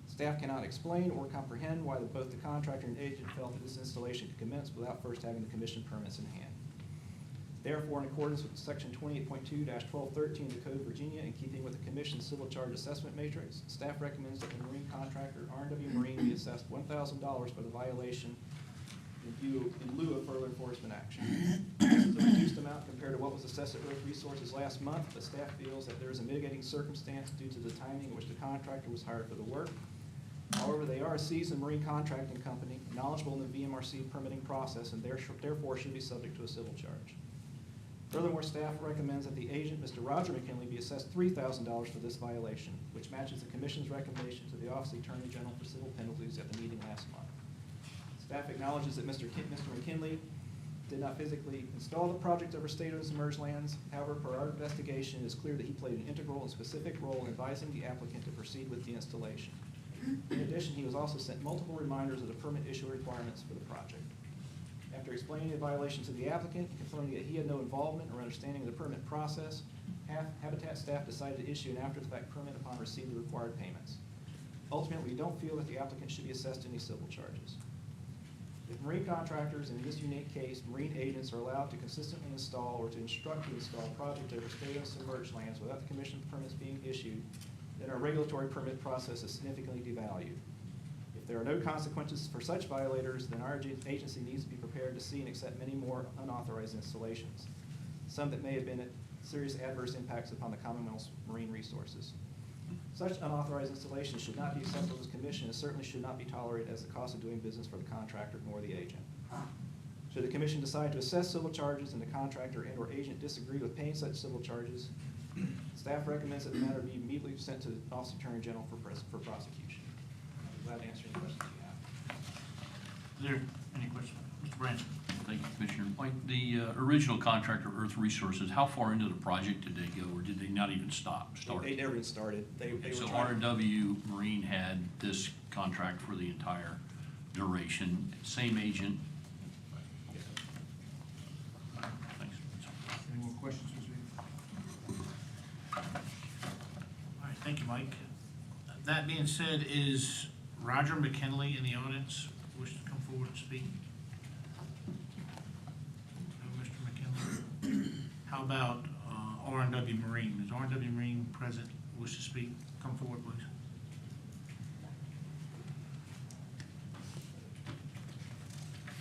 Staff cannot explain or comprehend why both the contractor and agent felt that this installation could commence without first having the commission permits in hand. Therefore, in accordance with section 28.2-1213 of the Code of Virginia, in keeping with the commission's civil charge assessment matrix, staff recommends that the marine contractor, R&W Marine, be assessed $1,000 for the violation in lieu of further enforcement action. This is a reduced amount compared to what was assessed at Earth Resources last month, but staff feels that there is a mitigating circumstance due to the timing in which the contractor was hired for the work. However, they are a seasoned marine contracting company, knowledgeable in the VMRC permitting process, and therefore should be subject to a civil charge. Furthermore, staff recommends that the agent, Mr. Roger McKinley, be assessed $3,000 for this violation, which matches the commission's recommendation to the Office of the Attorney General for civil penalties at the meeting last month. Staff acknowledges that Mr. McKinley did not physically install the project over state and submerged lands. However, per our investigation, it is clear that he played an integral and specific role in advising the applicant to proceed with the installation. In addition, he was also sent multiple reminders of the permit issue requirements for the project. After explaining the violation to the applicant and confirming that he had no involvement or understanding of the permit process, Habitat staff decided to issue an after-the-fact permit upon receipt of the required payments. Ultimately, we don't feel that the applicant should be assessed any civil charges. If marine contractors, in this unique case, marine agents, are allowed to consistently install or to instruct to install projects over state and submerged lands without the commission permits being issued, then our regulatory permit process is significantly devalued. If there are no consequences for such violators, then our agency needs to be prepared to see and accept many more unauthorized installations, some that may have been at serious adverse impacts upon the Commonwealth's marine resources. Such unauthorized installations should not be acceptable to this commission and certainly should not be tolerated as the cost of doing business for the contractor nor the agent. Should the commission decide to assess civil charges and the contractor and/or agent disagree with paying such civil charges, staff recommends that the matter be immediately sent to the Office of Attorney General for prosecution. I'm glad to answer any questions you have. Is there any questions? Mr. Branch? Thank you, Commissioner. Mike, the original contractor, Earth Resources, how far into the project did they go, or did they not even start? They never even started. They were So trying- RW Marine had this contract for the entire duration, same agent? Thanks. Any more questions, Mr. Weaver? All right, thank you, Mike. That being said, is Roger McKinley in the audience wish to come forward and speak? No, Mr. McKinley. How about R&W Marine? Is R&W Marine present, wish to speak? Come forward, please.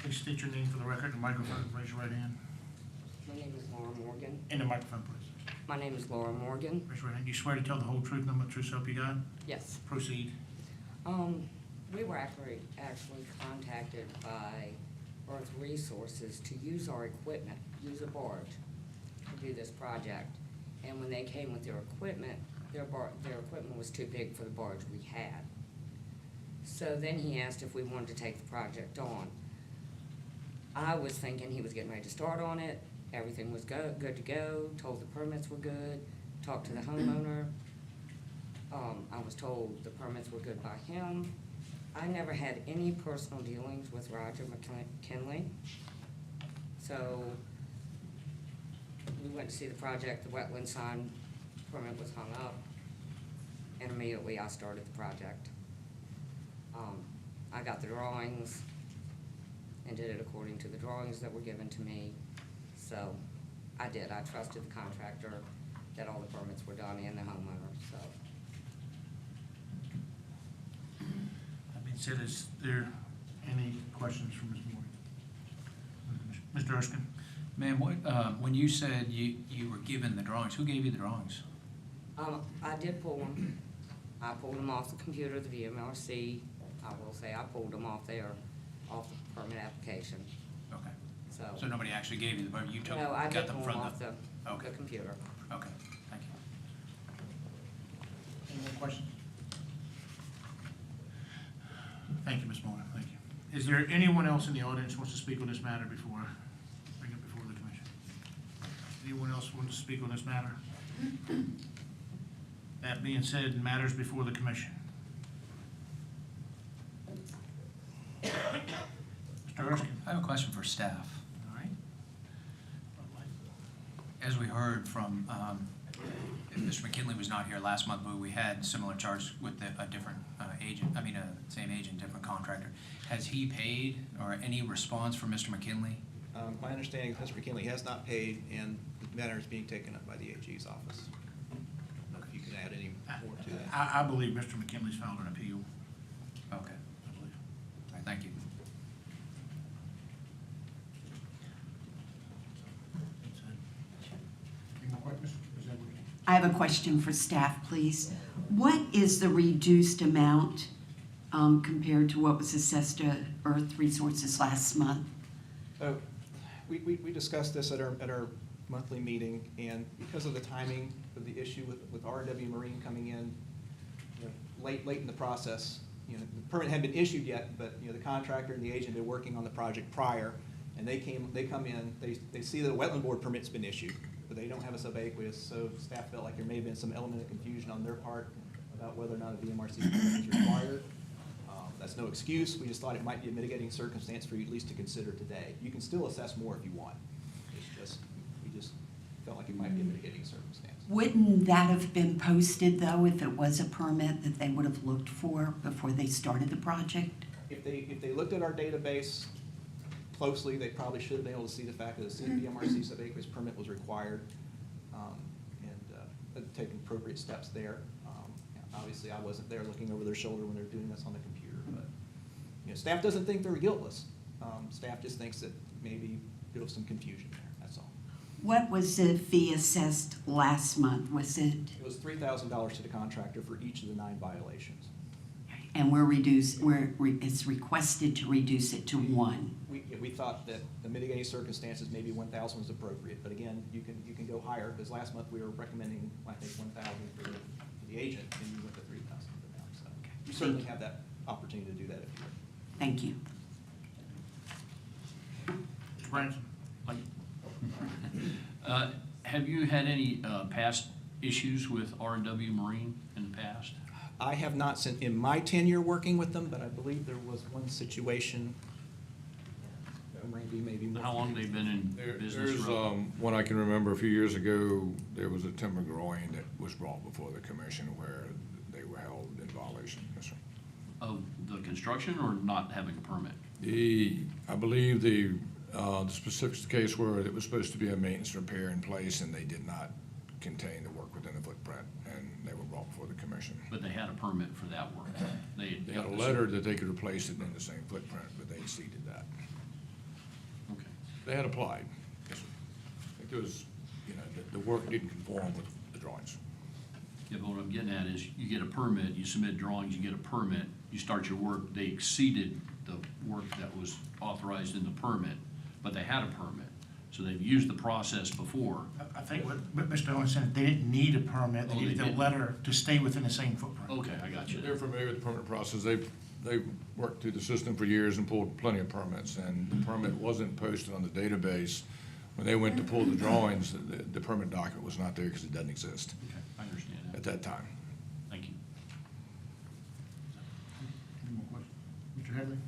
Please state your name for the record, and microphone, raise your right hand. My name is Laura Morgan. In the microphone, please. My name is Laura Morgan. Raise your right hand. You swear to tell the whole truth, nothing but the truth, so help you God? Yes. Proceed. We were actually contacted by Earth Resources to use our equipment, use a barge to do this project. And when they came with their equipment, their equipment was too big for the barge we had. So then he asked if we wanted to take the project on. I was thinking he was getting ready to start on it, everything was good to go, told the permits were good, talked to the homeowner. I was told the permits were good by him. I never had any personal dealings with Roger McKinley. So we went to see the project, the wetland sign permit was hung up, and immediately I started the project. I got the drawings and did it according to the drawings that were given to me. So I did, I trusted the contractor that all the permits were done and the homeowner, so. That being said, is there any questions from Ms. Moore? Mr. Erskine? Ma'am, when you said you were given the drawings, who gave you the drawings? I did pull them. I pulled them off the computer, the VMRC. I will say I pulled them off there, off the permit application. Okay. So So nobody actually gave you the, but you took, no, I got did them pull from them the? off the computer. Okay, thank you. Any more questions? Thank you, Ms. Moore, thank you. Is there anyone else in the audience who wants to speak on this matter before I bring it before the commission? Anyone else want to speak on this matter? That being said, matters before the commission. Mr. Erskine? I have a question for staff. All right. As we heard from, Mr. McKinley was not here last month, but we had similar charges with a different agent, same agent, different contractor. Has he paid or any response from Mr. McKinley? My understanding is Mr. McKinley has not paid, and the matter is being taken up by the AG's office. If you can add any more to that. I believe Mr. McKinley's filed an appeal. Okay, I believe. all right, thank you. Any more questions? Is that what you- I have a question for staff, please. What is the reduced amount compared to what was assessed to Earth Resources last month? We discussed this at our monthly meeting, and because of the timing of the issue with R&W Marine coming in, late in the process, the permit hadn't been issued yet, but, the contractor and the agent had been working on the project prior, and they come in, they see that a wetland board permit's been issued, but they don't have a subaqueous, so staff felt like there may have been some element of confusion on their part about whether or not a VMRC permit is required. That's no excuse, we just thought it might be a mitigating circumstance for you at least to consider today. You can still assess more if you want, we just felt like it might be a mitigating circumstance. Wouldn't that have been posted, though, if it was a permit that they would have looked for before they started the project? If they looked at our database closely, they probably should have been able to see the fact that a VMRC subaqueous permit was required, and taken appropriate steps there. Obviously, I wasn't there looking over their shoulder when they were doing this on the computer, but, you know, staff doesn't think they're guiltless. Staff just thinks that maybe there was some confusion there, that's all. What was the fee assessed last month? Was it, It was $3,000 to the contractor for each of the 9 violations. and it's requested to reduce it to 1? We thought that the mitigating circumstances, maybe 1,000 was appropriate, but again, you can go higher, because last month we were recommending, I think, 1,000 for the agent, and you went to 3,000 for them, so. You certainly have that opportunity to do that if you would. Thank you. Mr. Branson? Have you had any past issues with R&W Marine in the past? I have not seen, in my tenure working with them, but I believe there was one situation, Randy, maybe more. How long have they been in business? There's one I can remember a few years ago, there was a timber groin that was brought before the commission where they were held in violation. Yes, sir. Of the construction or not having a permit? I believe the specific case where it was supposed to be a maintenance repair in place and they did not contain the work within the footprint, and they were brought before the commission. But they had a permit for that work? They had a letter that they could replace it in the same footprint, but they exceeded that. Okay. They had applied. Yes, sir. I think it was, you know, the work didn't conform with the drawings. Yeah, but what I'm getting at is you get a permit, you submit drawings, you get a permit, you start your work, they exceeded the work that was authorized in the permit, but they had a permit. So they've used the process before. I think what Mr. Owens said, they didn't need a permit, they Oh, they needed a didn't. letter to stay within the same footprint. Okay, I got you. They're familiar with the permit process. They've worked through the system for years and pulled plenty of permits, and the permit wasn't posted on the database. When they went to pull the drawings, the permit document was not there because it doesn't exist Okay, I understand that. at that time. Thank you. Any more questions? Mr. Hadley?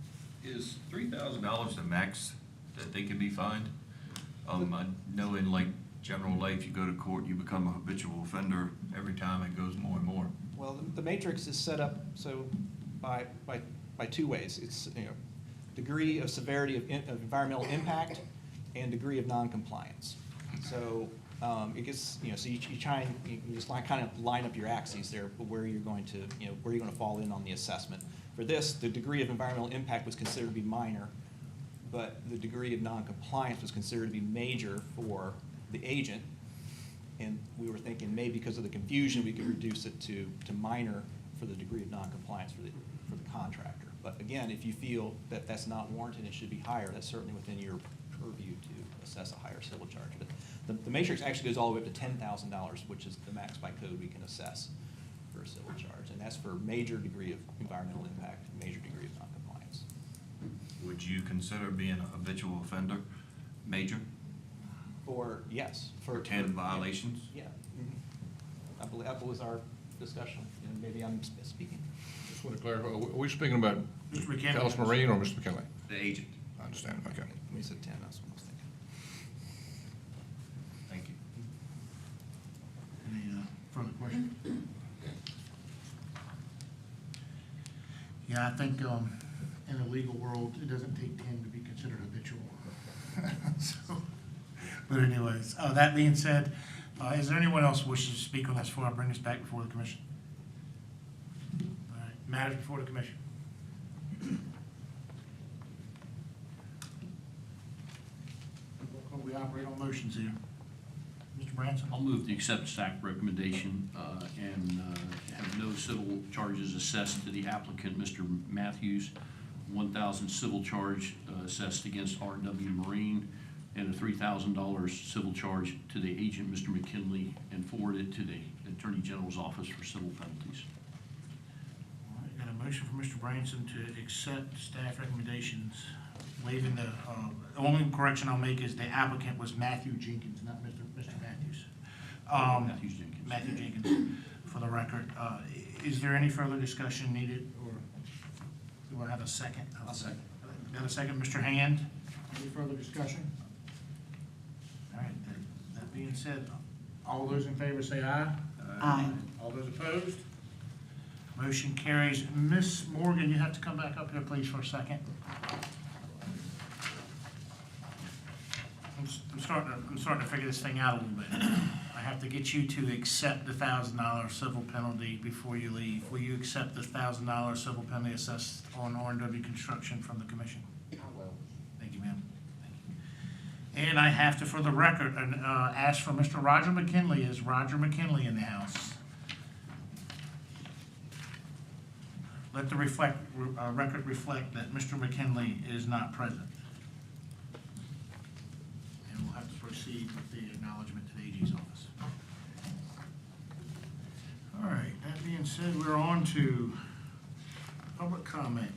Is $3,000 the max that they can be fined? I know in like general life, you go to court, you become a habitual offender, every time it goes more and more. Well, the matrix is set up so by 2 ways. It's, you know, degree of severity of environmental impact and degree of noncompliance. So it gets, you know, so you try and you just kind of line up your axes there, where you're going to, you know, where you're going to fall in on the assessment. For this, the degree of environmental impact was considered to be minor, but the degree of noncompliance was considered to be major for the agent. And we were thinking maybe because of the confusion, we could reduce it to minor for the degree of noncompliance for the contractor. But again, if you feel that that's not warranted, it should be higher, that's certainly within your purview to assess a higher civil charge. But the matrix actually goes all the way up to $10,000, which is the max by code we can assess for a civil charge. And that's for major degree of environmental impact, major degree of noncompliance. Would you consider being a habitual offender major? Yes. For 10 violations? Yeah. I believe that was our discussion, and maybe I'm speaking. Just want to clarify, are we speaking about Mr. McKinley. Callis Marine or Mr. McKinley? The agent. I understand, okay. When you said 10, that's what I was thinking. Thank you. Any further questions? Yeah, I think in the legal world, it doesn't take 10 to be considered habitual. So, but anyways, that being said, is there anyone else who wishes to speak on this before I bring this back before the commission? All right, matters before the commission. We operate on motions here. Mr. Branson? I'll move to accept staff recommendation and have no civil charges assessed to the applicant, Mr. Matthews, 1,000 civil charge assessed against R&W Marine, and a $3,000 civil charge to the agent, Mr. McKinley, and forward it to the Attorney General's office for civil penalties. All right, got a motion for Mr. Branson to accept staff recommendations, waiving the only correction I'll make is the applicant was Matthew Jenkins, not Mr. Matthews. Matthews Jenkins. Matthew Jenkins, for the record. Is there any further discussion needed, or do I have a second? I'll second. Got a second, Mr. Hand? Any further discussion? All right, that being said, all those in favor say aye. Aye. All those opposed? Motion carries. Ms. Morgan, you have to come back up here, please, for a second. I'm starting to figure this thing out a little bit. I have to get you to accept the $1,000 civil penalty before you leave. Will you accept the $1,000 civil penalty assessed on R&W Construction from the commission? I will. Thank you, ma'am. Thank you. And I have to, for the record, ask for Mr. Roger McKinley. Is Roger McKinley in the house? Let the record reflect that Mr. McKinley is not present. And we'll have to proceed with the acknowledgement to the AG's office. All right, that being said, we're on to public comment.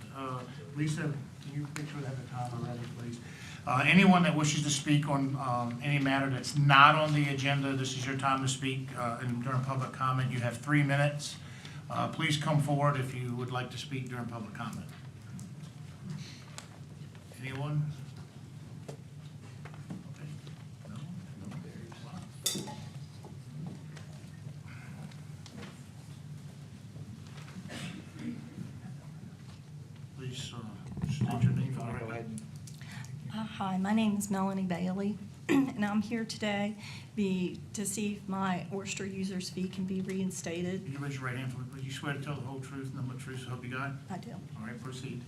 Lisa, can you make sure that the timer ready, please? Anyone that wishes to speak on any matter that's not on the agenda, this is your time to speak during public comment. You have 3 minutes. Please come forward if you would like to speak during public comment. Anyone? Okay. No? No? Please state your name for the record. Hi, my name is Melanie Bailey, and I'm here today to see if my oyster user's fee can be reinstated. Can you raise your right hand for me, please? You swear to tell the whole truth and nothing but the truth, so help you God? I do. All right, proceed.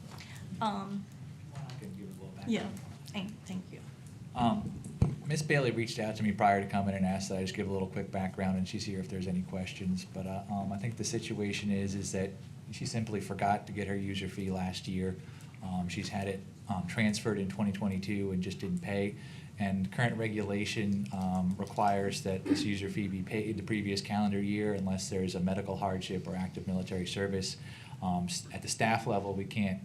Yeah, thank you. Ms. Bailey reached out to me prior to coming and asked that I just give a little quick background, and she's here if there's any questions. But I think the situation is that she simply forgot to get her user fee last year. She's had it transferred in 2022 and just didn't pay. And current regulation requires that this user fee be paid the previous calendar year unless there's a medical hardship or active military service. At the staff level, we can't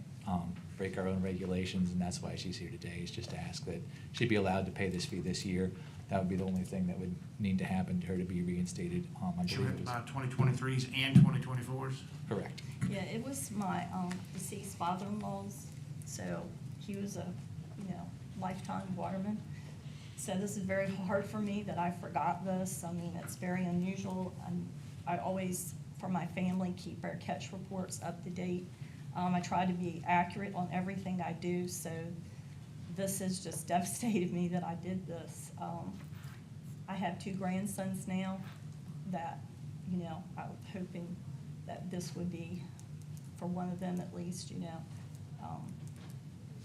break our own regulations, and that's why she's here today, is just to ask that she'd be allowed to pay this fee this year. That would be the only thing that would need to happen to her to be reinstated. I Sure, believe it was- about 2023s and 2024s? Correct. Yeah, it was my deceased father-in-law's, so he was a, lifetime waterman. So this is very hard for me that I forgot this. I mean, it's very unusual. I always, for my family, keep our catch reports up to date. I try to be accurate on everything I do, so this has just devastated me that I did this. I have 2 grandsons now that, I was hoping that this would be for one of them at least,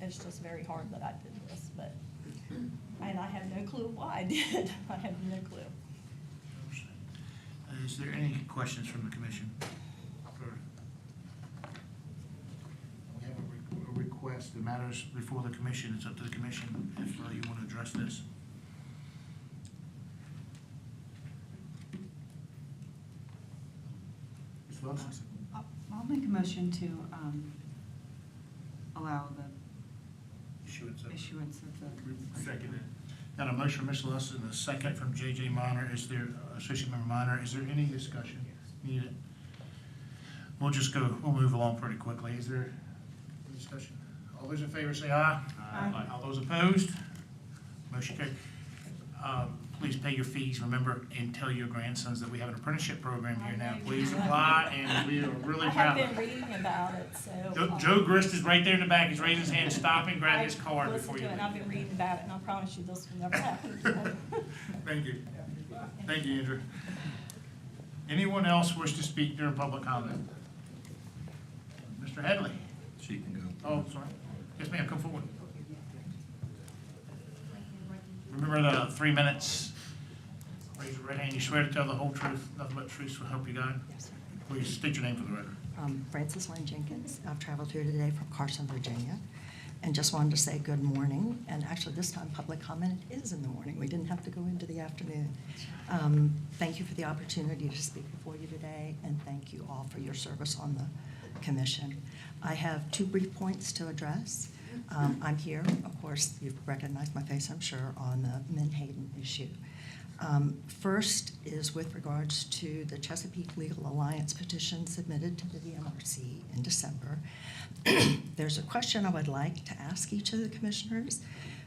It's just very hard that I did this, and I have no clue why I did. I have no clue. Is there any questions from the commission? We have a request, the matters before the commission, it's up to the commission if you want to address this. Ms. Wilson? I'll make a motion to allow the issuance of the. Second. Got a motion from Ms. Lewis and a second from J.J. Minor. Is there, Associate Member Minor, is there any discussion needed? We'll move along pretty quickly. Is there any discussion? All those in favor say aye. Aye. All those opposed? Motion carried. Please pay your fees, remember, and tell your grandsons that we have an apprenticeship program here now. Please apply, and we are really I have proud of been it. reading about it, so. Joe Grist is right there in the back. He's raising his hand. Stop and grab his card Listen before to you it, and leave. I've been reading about it, and I promise you this will never happen. Thank you. Thank you, Andrew. Anyone else wish to speak during public comment? Mr. Headley? She can go. Oh, sorry. Yes, ma'am, come forward. Remember the 3 minutes. Raise your right hand. You swear to tell the whole truth, nothing but the truth, so help you God? Yes, sir. Please state your name for the record. Frances Lynn Jenkins. I've traveled here today from Carson, Virginia, and just wanted to say good morning. And actually, this time, public comment is in the morning. We didn't have to go into the afternoon. Thank you for the opportunity to speak before you today, and thank you all for your service on the commission. I have 2 brief points to address. I'm here, of course, you've recognized my face, I'm sure, on the Menhaden issue. First is with regards to the Chesapeake Legal Alliance petition submitted to the VMRC in December. There's a question I would like to ask each of the commissioners,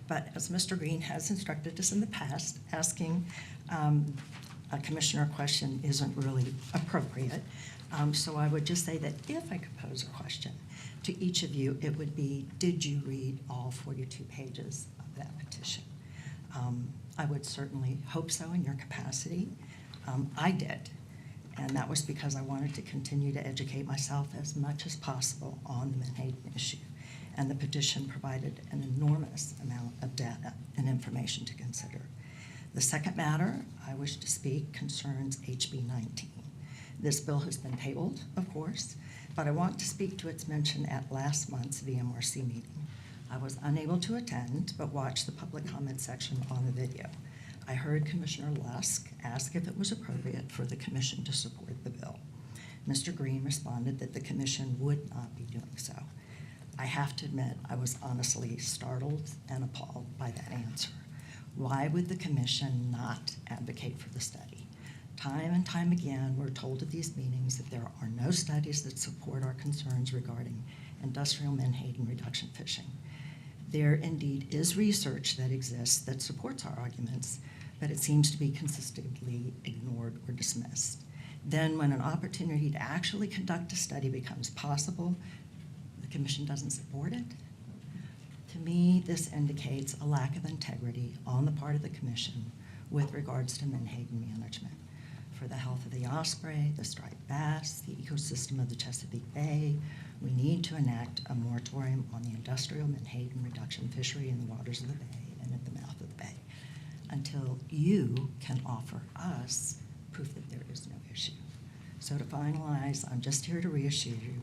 but as Mr. Green has instructed us in the past, asking a commissioner question isn't really appropriate. So I would just say that if I could pose a question to each of you, it would be, did you read all 42 pages of that petition? I would certainly hope so in your capacity. I did. And that was because I wanted to continue to educate myself as much as possible on the Menhaden issue. And the petition provided an enormous amount of data and information to consider. The second matter I wish to speak concerns HB 19. This bill has been tabled, of course, but I want to speak to its mention at last month's VMRC meeting. I was unable to attend, but watched the public comment section on the video. I heard Commissioner Lusk ask if it was appropriate for the commission to support the bill. Mr. Green responded that the commission would not be doing so. I have to admit, I was honestly startled and appalled by that answer. Why would the commission not advocate for the study? Time and time again, we're told at these meetings that there are no studies that support our concerns regarding industrial menhaden reduction fishing. There indeed is research that exists that supports our arguments, but it seems to be consistently ignored or dismissed. Then when an opportunity to actually conduct a study becomes possible, the commission doesn't support it. To me, this indicates a lack of integrity on the part of the commission with regards to menhaden management. For the health of the osprey, the striped bass, the ecosystem of the Chesapeake Bay, we need to enact a moratorium on the industrial menhaden reduction fishery in the waters of the bay and at the mouth of the bay until you can offer us proof that there is no issue. So to finalize, I'm just here to reassure you,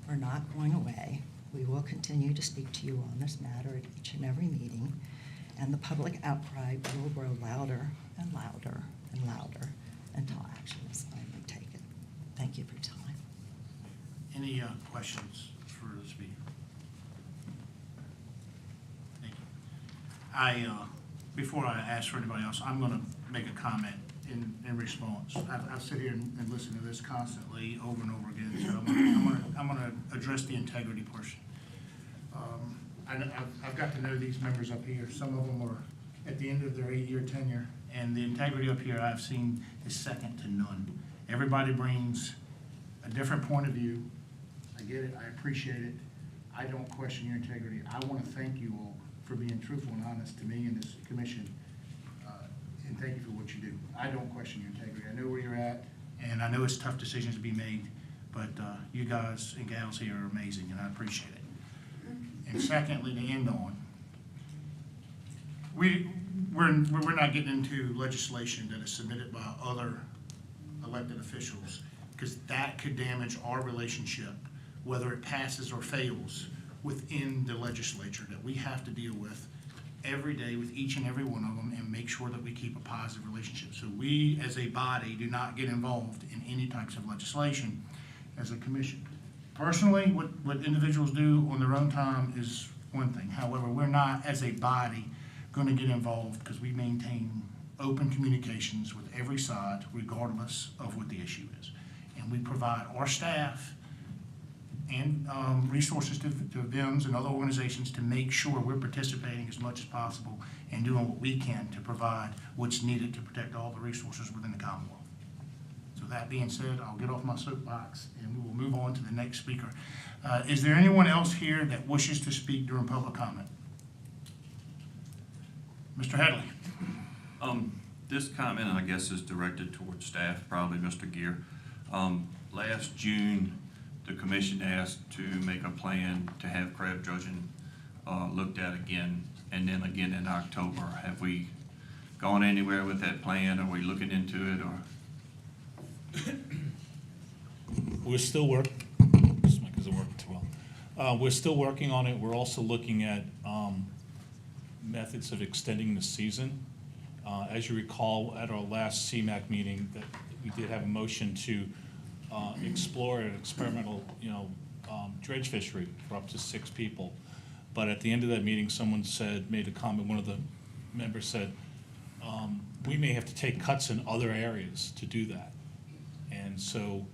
we're not going away. We will continue to speak to you on this matter at each and every meeting, and the public outcry will grow louder and louder and louder until action is finally taken. Thank you for your time. Any questions for the speaker? Thank you. Before I ask for anybody else, I'm going to make a comment in response. I sit here and listen to this constantly over and over again, so I'm going to address the integrity portion. I've got to know these members up here. Some of them are at the end of their 8-year tenure, and the integrity up here I've seen is second to none. Everybody brings a different point of view. I get it. I appreciate it. I don't question your integrity. I want to thank you all for being truthful and honest to me and this commission, and thank you for what you do. I don't question your integrity. I know where you're at, and I know it's tough decisions to be made, but you guys and gals here are amazing, and I appreciate it. And secondly, to end on, we're not getting into legislation that is submitted by other elected officials, because that could damage our relationship, whether it passes or fails, within the legislature that we have to deal with every day with each and every one of them and make sure that we keep a positive relationship. So we, as a body, do not get involved in any types of legislation as a commission. Personally, what individuals do on their own time is one thing. However, we're not, as a body, going to get involved because we maintain open communications with every side, regardless of what the issue is. And we provide our staff and resources to VIMS and other organizations to make sure we're participating as much as possible and doing what we can to provide what's needed to protect all the resources within the Commonwealth. So that being said, I'll get off my soapbox and we will move on to the next speaker. Is there anyone else here that wishes to speak during public comment? Mr. Headley. This comment, I guess, is directed towards staff, probably Mr. Gear. Last June, the commission asked to make a plan to have crab dredging looked at again, and then again in October. Have we gone anywhere with that plan? Are we looking into it, or? We're still working. This mic isn't working too well. We're still working on it. We're also looking at methods of extending the season. As you recall, at our last CMAC meeting, that we did have a motion to explore an experimental, dredge fishery for up to 6 people. But at the end of that meeting, someone made a comment, one of the members said, we may have to take cuts in other areas to do that. And so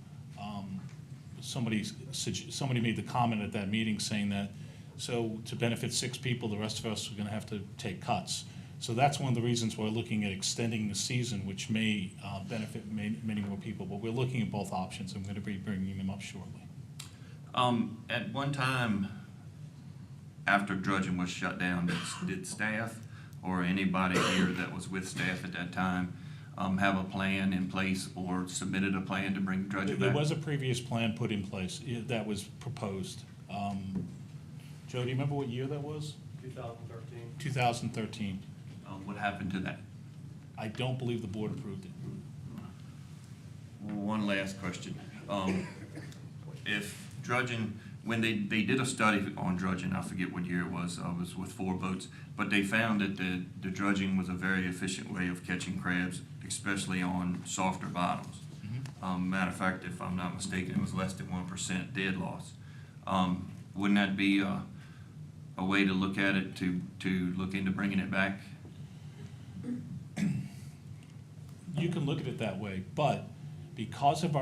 somebody made the comment at that meeting saying that, so to benefit 6 people, the rest of us are gonna have to take cuts. So that's one of the reasons we're looking at extending the season, which may benefit many more people. But we're looking at both options. I'm going to be bringing them up shortly. At one time, after dredging was shut down, did staff or anybody here that was with staff at that time have a plan in place or submitted a plan to bring dredging There back? was a previous plan put in place that was proposed. Joe, do you remember what year that was? 2013. 2013. What happened to that? I don't believe the board approved it. One last question. If dredging, when they did a study on dredging, I forget what year it was with 4 boats, but they found that the dredging was a very efficient way of catching crabs, especially on softer bottoms. Matter of fact, if I'm not mistaken, it was less than 1% dead loss. Wouldn't that be a way to look at it, to look into bringing it back? You can look at it that way, but because of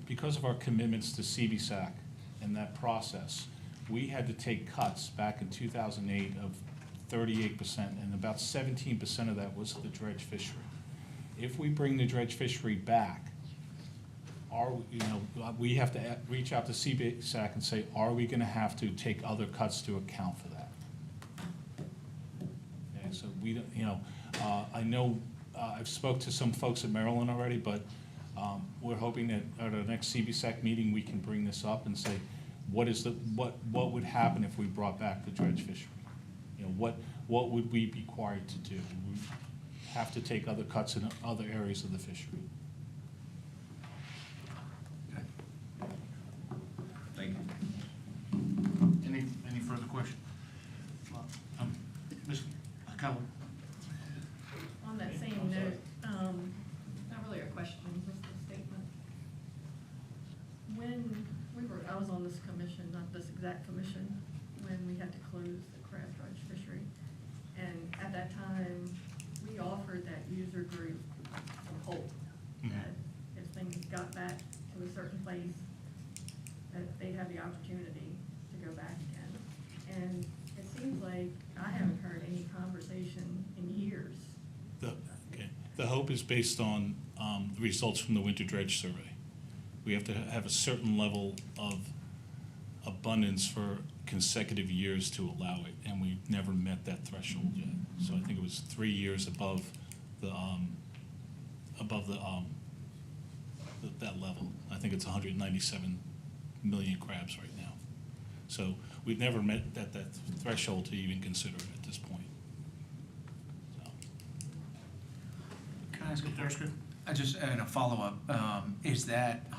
because of our commitments to CBSAC and that process, we had to take cuts back in 2008 of 38%, and about 17% of that was the dredge fishery. If we bring the dredge fishery back, we have to reach out to CBSAC and say, are we going to have to take other cuts to account for that? Okay, so we don't, I know I've spoke to some folks at Maryland already, but we're hoping that at our next CBSAC meeting, we can bring this up and say, what would happen if we brought back the dredge fishery? What would we be required to do? We have to take other cuts in other areas of the fishery. Thank you. Any further questions? Ms. Keller? On that same note, not really a question, just a statement. When I was on this commission, not this exact commission, when we had to close the crab dredge fishery. And at that time, we offered that user group some hope that if things got back to a certain place, that they'd have the opportunity to go back again. And it seems like I haven't heard any conversation in years. The hope is based on the results from the winter dredge survey. We have to have a certain level of abundance for consecutive years to allow it, and we've never met that threshold yet. So I think it was 3 years above that level. I think it's 197 million crabs right now. So we've never met that threshold to even consider it at this point. Can I ask a question? And a follow-up, is that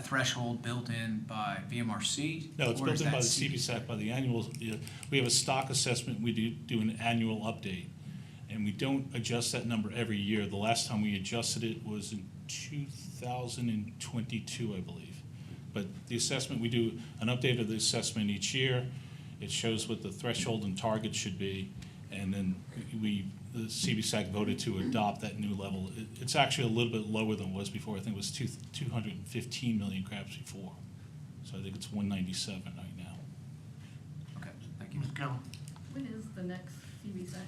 threshold built in by VMRC? No, it's or built is in by that the CBSAC, by the annual, we have a stock assessment, we do an annual update. And we don't adjust that number every year. The last time we adjusted it was in 2022, I believe. But the assessment, we do an update of the assessment each year. It shows what the threshold and target should be. And then the CBSAC voted to adopt that new level. It's actually a little bit lower than it was before. I think it was 215 million crabs before. So I think it's 197 right now. Okay, thank you. Ms. Keller? When is the next CBSAC?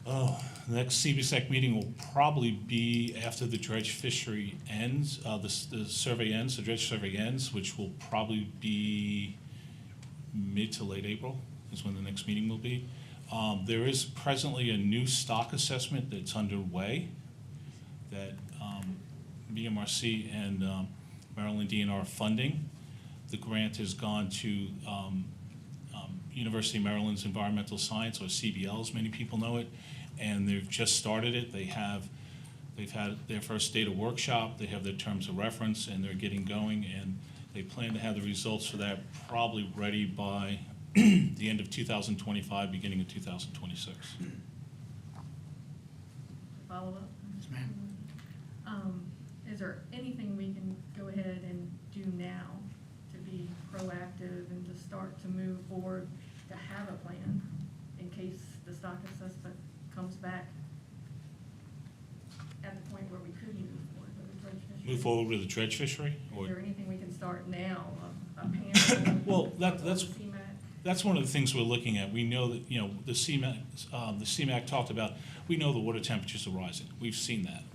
Oh, the next CBSAC meeting will probably be after the dredge fishery ends, the survey ends, the dredge survey ends, which will probably be mid to late April is when the next meeting will be. There is presently a new stock assessment that's underway that BMRC and Maryland DNR are funding. The grant has gone to University of Maryland's Environmental Science, or CBL as many people know it, and they've just started it. They've had their first data workshop, they have their terms of reference, and they're getting going, and they plan to have the results for that probably ready by the end of 2025, beginning of 2026. Follow up? Yes, ma'am. Is there anything we can go ahead and do now to be proactive and to start to move forward, to have a plan in case the stock assessment comes back at the point where we could move forward with the dredge fishery? Move forward with the dredge fishery? Is there anything we can start now, a panel? Well, that's CMAC? That's one of the things we're looking at. We know that, the CMAC talked about, we know the water temperatures are rising. We've seen that.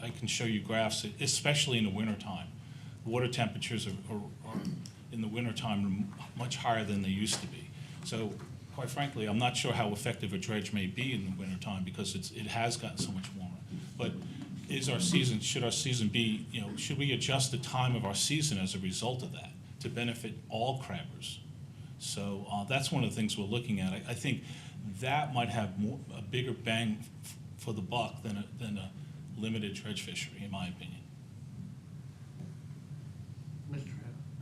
I can show you graphs, especially in the wintertime. Water temperatures are in the wintertime much higher than they used to be. So quite frankly, I'm not sure how effective a dredge may be in the wintertime because it has gotten so much warmer. But should our season be, should we adjust the time of our season as a result of that to benefit all crabbers? So that's one of the things we're looking at. I think that might have a bigger bang for the buck than a limited dredge fishery, in my opinion.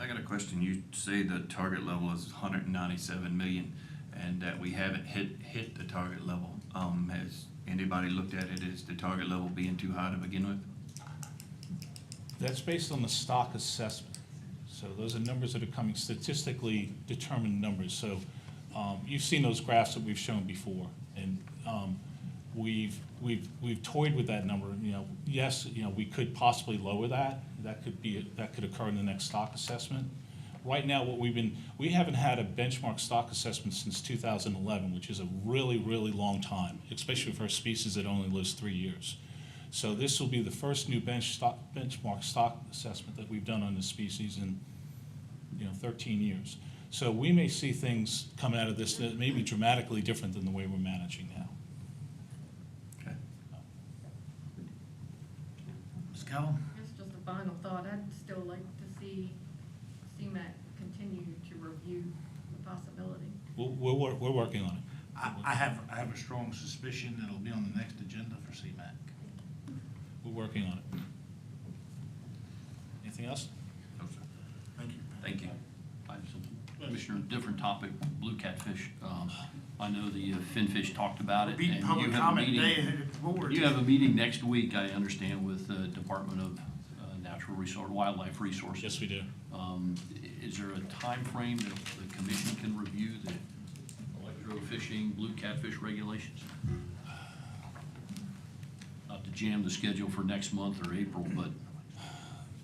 I got a question. You say the target level is 197 million and that we haven't hit the target level. Has anybody looked at it as the target level being too high to begin with? That's based on the stock assessment. So those are numbers that are coming, statistically determined numbers. So you've seen those graphs that we've shown before, and we've toyed with that number. Yes, we could possibly lower that. That could occur in the next stock assessment. Right now, we haven't had a benchmark stock assessment since 2011, which is a really, really long time, especially for a species that only lives 3 years. So this will be the first new benchmark stock assessment that we've done on this species in 13 years. So we may see things come out of this that may be dramatically different than the way we're managing now. Okay. Ms. Callum? It's just a final thought. I'd still like to see CMAQ continue to review the possibility. We're working on it. I have a strong suspicion that it'll be on the next agenda for CMAQ. We're working on it. Anything else? No, sir. Thank you. Thank you. Commissioner, different topic, blue catfish. I know the Finfish talked about it. Beat and public you have a comment meeting- day forward. You have a meeting next week, I understand, with the Department of Natural Resource, Wildlife Resources. Yes, we do. Is there a time frame that the commission can review the electrofishing, blue catfish regulations? Not to jam the schedule for next month or April, but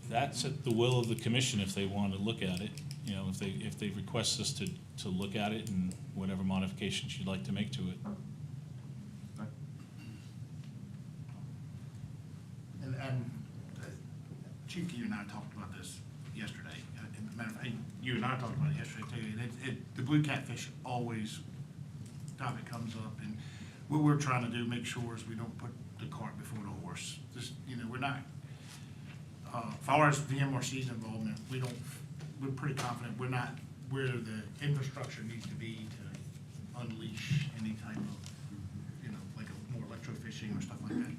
That's at the will of the commission if they want to look at it. If they request us to look at it and whatever modifications you'd like to make to it. And Chief, you and I talked about this yesterday. Matter of fact, you and I talked about it yesterday too. The blue catfish always, topic comes up, and what we're trying to do, make sure is we don't put the cart before the horse. Just, we're not, as far as VMRC's involvement, we're pretty confident we're not where the infrastructure needs to be to unleash any type of, like more electrofishing or stuff like that.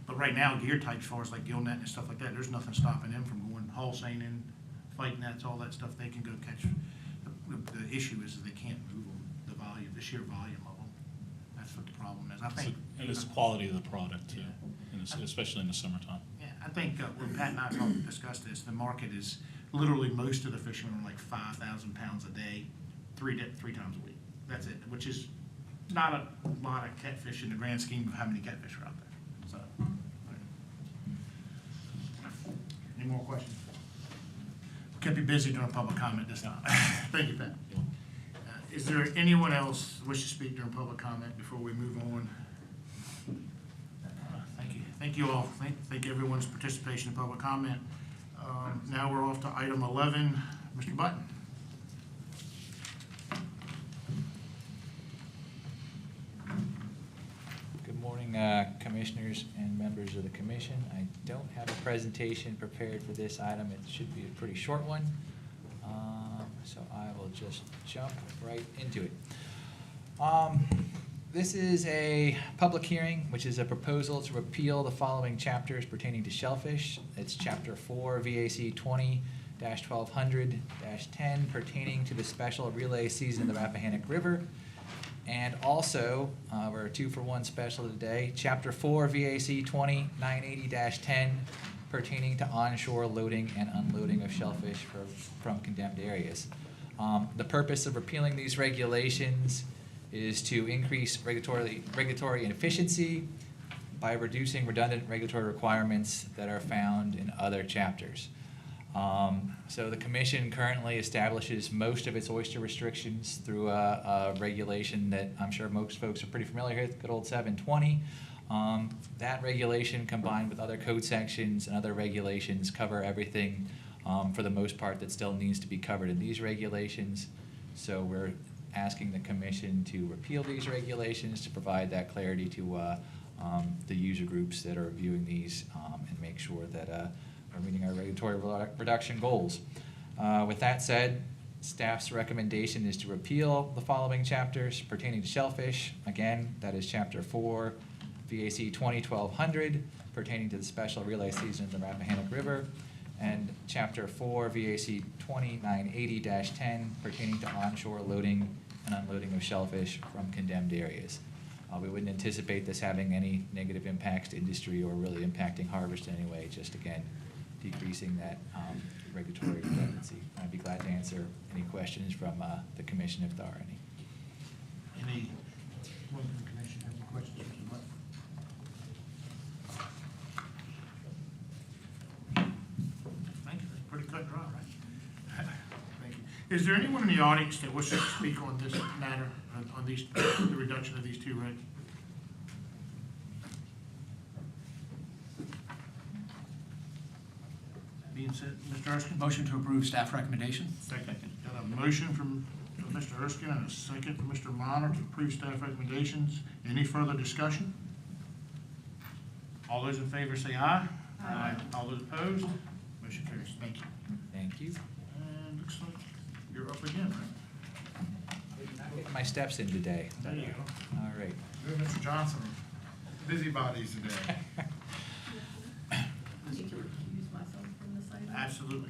But right now, gear types, as far as like gill net and stuff like that, there's nothing stopping them from going haul seining, fight nets, all that stuff. They can go catch. The issue is that they can't move them, the sheer volume of them. That's what the problem is. I think. And it's the quality of the product too, especially in the summertime. Yeah, I think when Pat and I discussed this, the market is literally most of the fishermen are like 5,000 pounds a day, three times a week. That's it, which is not a lot of catfish in the grand scheme of how many catfish are out there. So, any more questions? Kept you busy during public comment this time. Thank you, Pat. Is there anyone else who wishes to speak during public comment before we move on? Thank you. Thank you all. Thank everyone's participation in public comment. Now we're off to item 11. Mr. Button. Good morning, commissioners and members of the commission. I don't have a presentation prepared for this item. It should be a pretty short one. So I will just jump right into it. This is a public hearing, which is a proposal to repeal the following chapters pertaining to shellfish. It's Chapter 4, VAC 20-1200-10, pertaining to the special relay season of the Rappahannock River. And also, we're a 2-for-1 special today, Chapter 4, VAC 20-980-10, pertaining to onshore loading and unloading of shellfish from condemned areas. The purpose of repealing these regulations is to increase regulatory efficiency by reducing redundant regulatory requirements that are found in other chapters. So the commission currently establishes most of its oyster restrictions through a regulation that I'm sure most folks are pretty familiar with, good old 720. That regulation combined with other code sections and other regulations cover everything for the most part that still needs to be covered in these regulations. So we're asking the commission to repeal these regulations to provide that clarity to the user groups that are reviewing these and make sure that we're meeting our regulatory reduction goals. With that said, staff's recommendation is to repeal the following chapters pertaining to shellfish. Again, that is Chapter 4, VAC 20-1200, pertaining to the special relay season in the Rappahannock River, and Chapter 4, VAC 2980-10, pertaining to onshore loading and unloading of shellfish from condemned areas. We wouldn't anticipate this having any negative impacts to industry or really impacting harvest in any way, just again, decreasing that regulatory redundancy. I'd be glad to answer any questions from the commission if there are any. Any, one from the commission have any questions? Mr. Buck? Thank you, that's pretty cut and dry, right? Thank you. Is there anyone in the audience that wishes to speak on this matter, on these, the reduction of these two regs? Being said, Mr. Erskine? Motion to approve staff recommendation. Second. Got a motion from Mr. Erskine and a second from Mr. Minor to approve staff recommendations. Any further discussion? All those in favor say aye. Aye. All those opposed? Motion carries. Thank you. Thank you. And looks like you're up again, right? Getting my steps in today. There you go. All right. Good, Mr. Johnson. Busybodies today. I need to recuse myself from this item. Absolutely.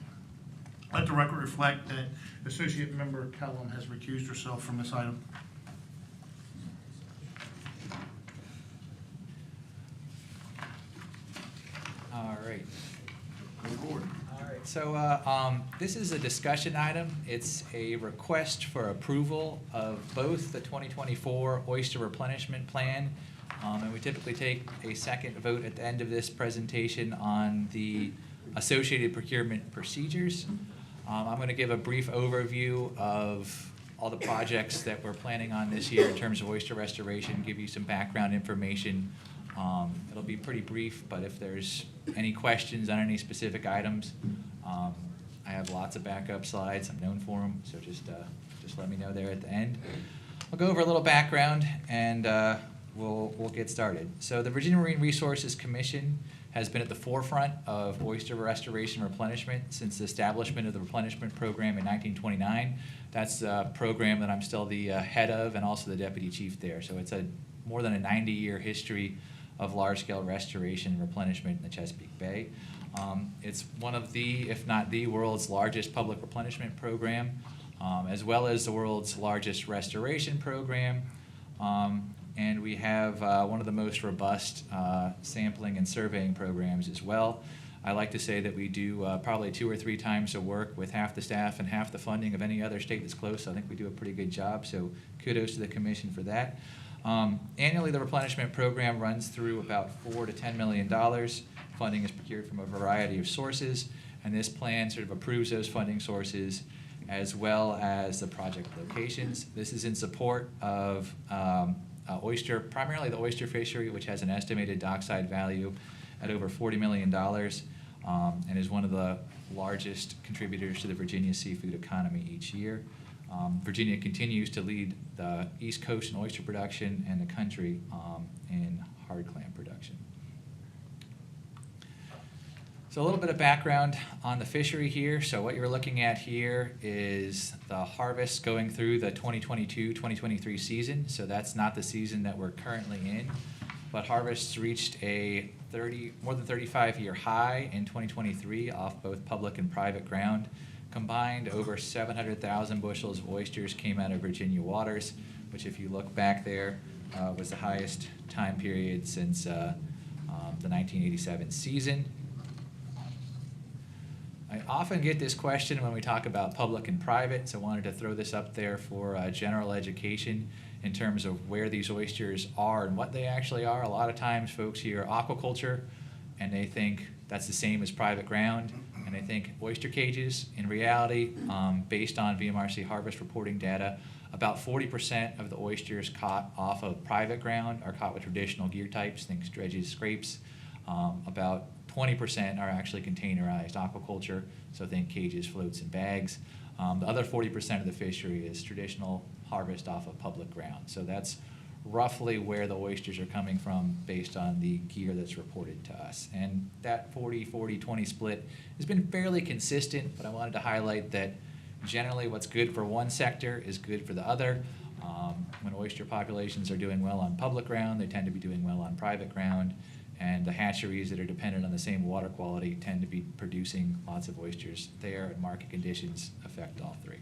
Let the record reflect that Associate Member Kellum has recused herself from this item. All right. Go forward. All right, so this is a discussion item. It's a request for approval of both the 2024 oyster replenishment plan, and we typically take a second vote at the end of this presentation on the associated procurement procedures. I'm going to give a brief overview of all the projects that we're planning on this year in terms of oyster restoration, give you some background information. It'll be pretty brief, but if there's any questions on any specific items, I have lots of backup slides. I'm known for them, so just let me know there at the end. I'll go over a little background, and we'll get started. So the Virginia Marine Resources Commission has been at the forefront of oyster restoration replenishment since the establishment of the replenishment program in 1929. That's a program that I'm still the head of and also the deputy chief there. So it's a more than a 90-year history of large-scale restoration and replenishment in the Chesapeake Bay. It's one of the, if not the world's largest public replenishment program, as well as the world's largest restoration program. And we have one of the most robust sampling and surveying programs as well. I like to say that we do probably 2 or 3 times the work with half the staff and half the funding of any other state that's close. I think we do a pretty good job, so kudos to the commission for that. Annually, the replenishment program runs through about $4 to $10 million. Funding is procured from a variety of sources, and this plan sort of approves those funding sources as well as the project locations. This is in support of oyster, primarily the oyster fishery, which has an estimated dockside value at over $40 million and is one of the largest contributors to the Virginia seafood economy each year. Virginia continues to lead the East Coast in oyster production and the country in hard clam production. So a little bit of background on the fishery here. So what you're looking at here is the harvest going through the 2022-2023 season. So that's not the season that we're currently in, but harvests reached a more than 35-year high in 2023 off both public and private ground. Combined, over 700,000 bushels of oysters came out of Virginia waters, which if you look back there, was the highest time period since the 1987 season. I often get this question when we talk about public and private, so I wanted to throw this up there for general education in terms of where these oysters are and what they actually are. A lot of times folks hear aquaculture and they think that's the same as private ground, and they think oyster cages. In reality, based on VMRC harvest reporting data, about 40% of the oysters caught off of private ground are caught with traditional gear types, think dredges, scrapes. About 20% are actually containerized aquaculture, so think cages, floats, and bags. The other 40% of the fishery is traditional harvest off of public ground. So that's roughly where the oysters are coming from based on the gear that's reported to us. And that 40-40-20 split has been fairly consistent, but I wanted to highlight that generally what's good for one sector is good for the other. When oyster populations are doing well on public ground, they tend to be doing well on private ground, and the hatcheries that are dependent on the same water quality tend to be producing lots of oysters there, and market conditions affect all three.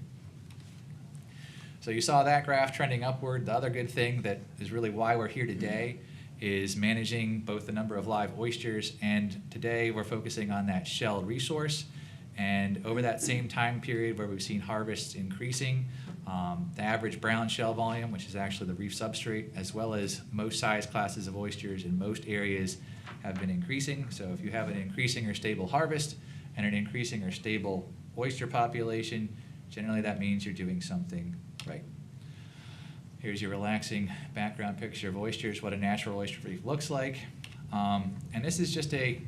So you saw that graph trending upward. The other good thing that is really why we're here today is managing both the number of live oysters, and today we're focusing on that shell resource. And over that same time period where we've seen harvests increasing, the average brown shell volume, which is actually the reef substrate, as well as most size classes of oysters in most areas have been increasing. So if you have an increasing or stable harvest and an increasing or stable oyster population, generally that means you're doing something right. Here's your relaxing background picture of oysters, what a natural oyster reef looks like. And this is just a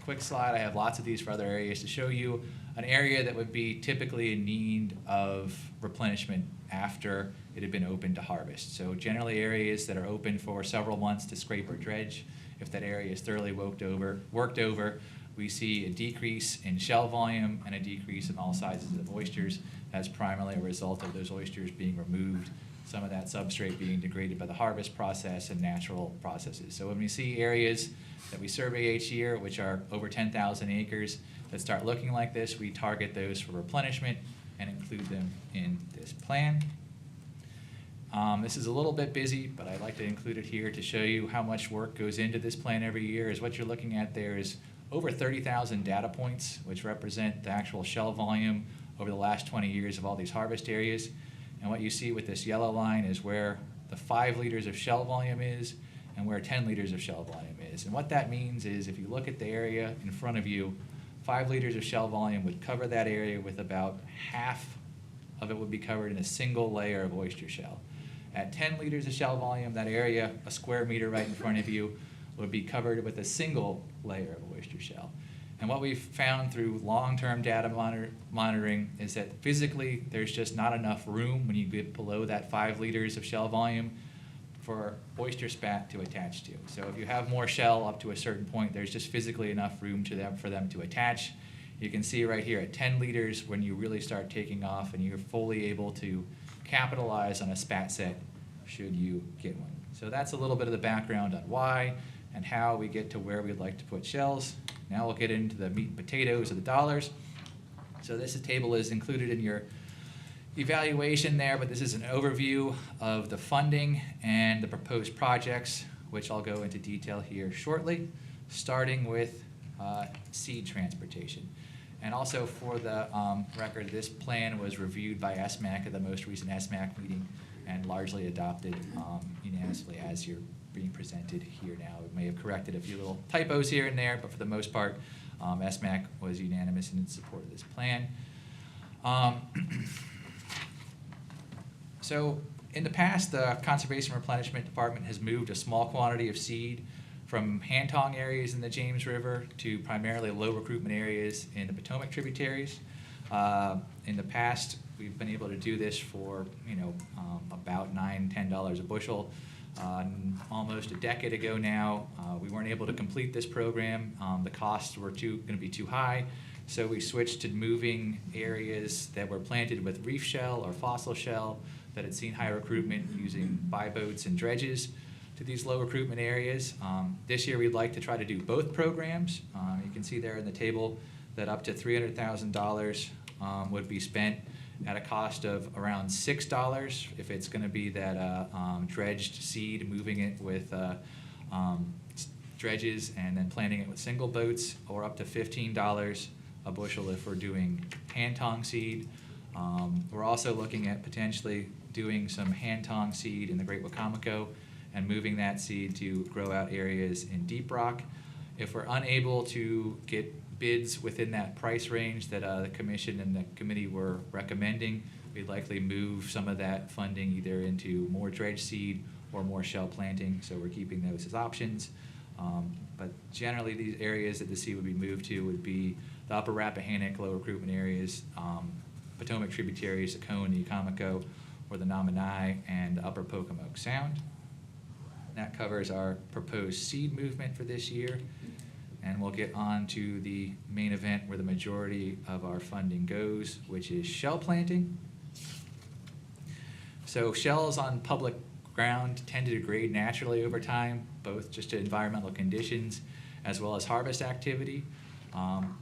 quick slide. I have lots of these for other areas to show you an area that would be typically in need of replenishment after it had been open to harvest. So generally areas that are open for several months to scrape or dredge, if that area is thoroughly worked over, we see a decrease in shell volume and a decrease in all sizes of oysters. That's primarily a result of those oysters being removed, some of that substrate being degraded by the harvest process and natural processes. So when we see areas that we survey each year, which are over 10,000 acres, that start looking like this, we target those for replenishment and include them in this plan. This is a little bit busy, but I'd like to include it here to show you how much work goes into this plan every year. Is what you're looking at there is over 30,000 data points, which represent the actual shell volume over the last 20 years of all these harvest areas. And what you see with this yellow line is where the 5 liters of shell volume is and where 10 liters of shell volume is. And what that means is if you look at the area in front of you, 5 liters of shell volume would cover that area with about half of it would be covered in a single layer of oyster shell. At 10 liters of shell volume, that area, a square meter right in front of you, would be covered with a single layer of oyster shell. And what we've found through long-term data monitoring is that physically there's just not enough room when you get below that 5 liters of shell volume for oyster spat to attach to. So if you have more shell up to a certain point, there's just physically enough room for them to attach. You can see right here at 10 liters when you really start taking off and you're fully able to capitalize on a spat set should you get one. So that's a little bit of the background on why and how we get to where we'd like to put shells. Now we'll get into the meat and potatoes of the dollars. So this table is included in your evaluation there, but this is an overview of the funding and the proposed projects, which I'll go into detail here shortly, starting with seed transportation. And also for the record, this plan was reviewed by SMAC at the most recent SMAC meeting and largely adopted unanimously as you're being presented here now. We may have corrected a few little typos here and there, but for the most part, SMAC was unanimous in its support of this plan. So in the past, the Conservation Replenishment Department has moved a small quantity of seed from hand-tong areas in the James River to primarily low recruitment areas in the Potomac tributaries. In the past, we've been able to do this for about $9, $10 a bushel. Almost a decade ago now, we weren't able to complete this program. The costs were going to be too high, so we switched to moving areas that were planted with reef shell or fossil shell that had seen high recruitment using boats and dredges to these low recruitment areas. This year we'd like to try to do both programs. You can see there in the table that up to $300,000 would be spent at a cost of around $6 if it's going to be that dredged seed, moving it with dredges and then planting it with single boats, or up to $15 a bushel if we're doing hand-tong seed. We're also looking at potentially doing some hand-tong seed in the Great Wicomico and moving that seed to grow out areas in Deep Rock. If we're unable to get bids within that price range that the commission and the committee were recommending, we'd likely move some of that funding either into more dredge seed or more shell planting, so we're keeping those as options. But generally these areas that the seed would be moved to would be the upper Rappahannock, low recruitment areas, Potomac tributaries, the Cone, the Wicomico, or the Nominee and Upper Pocomoke Sound. That covers our proposed seed movement for this year. And we'll get on to the main event where the majority of our funding goes, which is shell planting. So shells on public ground tend to degrade naturally over time, both just to environmental conditions as well as harvest activity.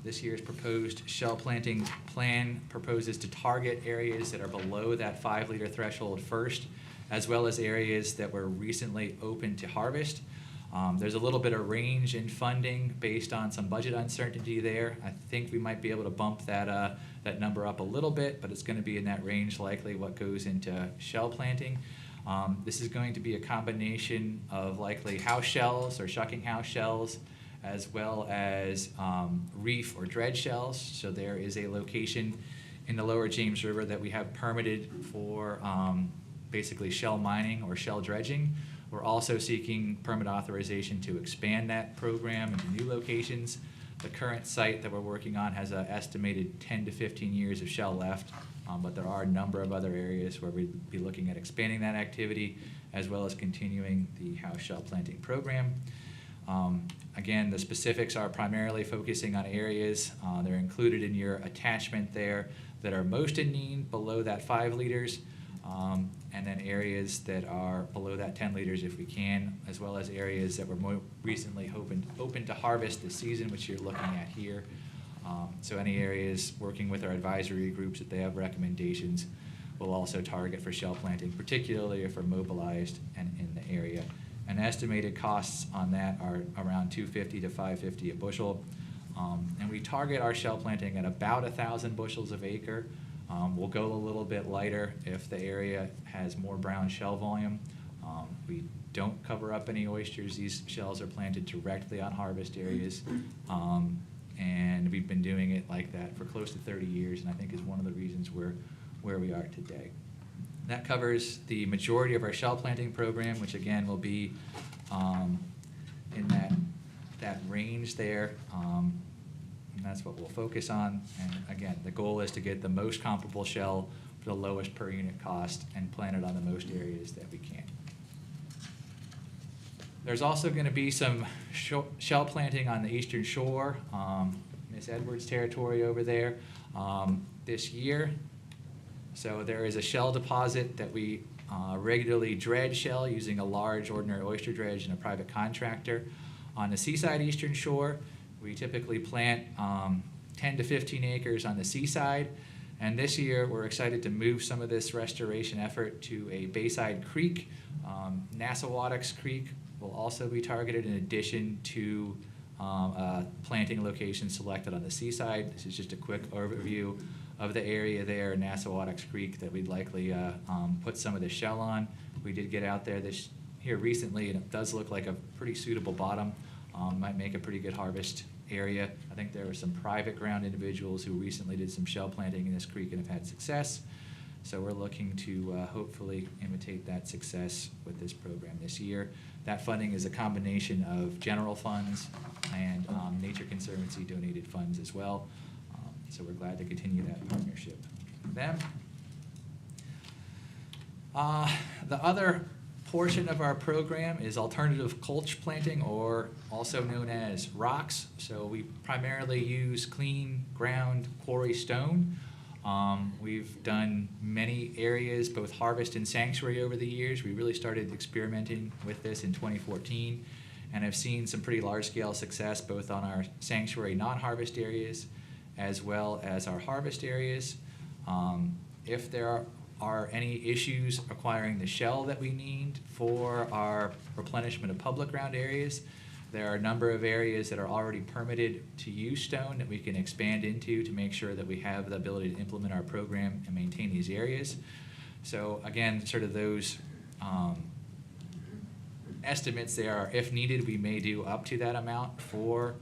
This year's proposed shell planting plan proposes to target areas that are below that 5-liter threshold first, as well as areas that were recently open to harvest. There's a little bit of range in funding based on some budget uncertainty there. I think we might be able to bump that, that number up a little bit, but it's going to be in that range likely what goes into shell planting. This is going to be a combination of likely house shells or shucking house shells, as well as reef or dredge shells. So there is a location in the lower James River that we have permitted for basically shell mining or shell dredging. We're also seeking permit authorization to expand that program into new locations. The current site that we're working on has an estimated 10 to 15 years of shell left, but there are a number of other areas where we'd be looking at expanding that activity, as well as continuing the house shell planting program. Again, the specifics are primarily focusing on areas, they're included in your attachment there, that are most in need below that 5 liters, and then areas that are below that 10 liters if we can, as well as areas that were more recently open to harvest this season, which you're looking at here. So any areas working with our advisory groups, if they have recommendations, we'll also target for shell planting, particularly if we're mobilized and in the area. And estimated costs on that are around $250 to $550 a bushel. And we target our shell planting at about 1,000 bushels of acre. We'll go a little bit lighter if the area has more brown shell volume. We don't cover up any oysters. These shells are planted directly on harvest areas. And we've been doing it like that for close to 30 years, and I think is one of the reasons we're where we are today. That covers the majority of our shell planting program, which again will be in that range there. And that's what we'll focus on. And again, the goal is to get the most comparable shell for the lowest per unit cost and plant it on the most areas that we can. There's also going to be some shell planting on the eastern shore, Miss Edwards territory over there this year. So there is a shell deposit that we regularly dredge shell using a large ordinary oyster dredge and a private contractor. On the seaside eastern shore, we typically plant 10 to 15 acres on the seaside. And this year, we're excited to move some of this restoration effort to a bayside creek. Nassawattucks Creek will also be targeted in addition to a planting location selected on the seaside. This is just a quick overview of the area there, Nassawattucks Creek, that we'd likely put some of the shell on. We did get out there here recently, and it does look like a pretty suitable bottom. Might make a pretty good harvest area. I think there were some private ground individuals who recently did some shell planting in this creek and have had success. So we're looking to hopefully imitate that success with this program this year. That funding is a combination of general funds and Nature Conservancy donated funds as well. So we're glad to continue that partnership with them. The other portion of our program is alternative culch planting, or also known as rocks. So we primarily use clean ground quarry stone. We've done many areas, both harvest and sanctuary over the years. We really started experimenting with this in 2014 and have seen some pretty large-scale success both on our sanctuary non-harvest areas as well as our harvest areas. If there are any issues acquiring the shell that we need for our replenishment of public ground areas, there are a number of areas that are already permitted to use stone that we can expand into to make sure that we have the ability to implement our program and maintain these areas. So again, sort of those estimates there are, if needed, we may do up to that amount for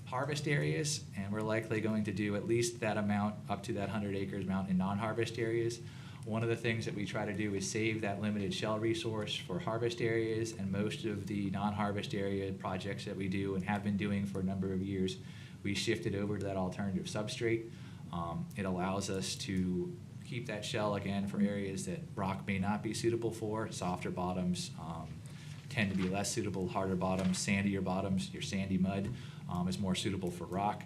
harvest areas, and we're likely going to do at least that amount, up to that 100 acres amount in non-harvest areas. One of the things that we try to do is save that limited shell resource for harvest areas, and most of the non-harvest area projects that we do and have been doing for a number of years, we shifted over to that alternative substrate. It allows us to keep that shell again for areas that rock may not be suitable for. Softer bottoms tend to be less suitable, harder bottoms, sandier bottoms, your sandy mud is more suitable for rock.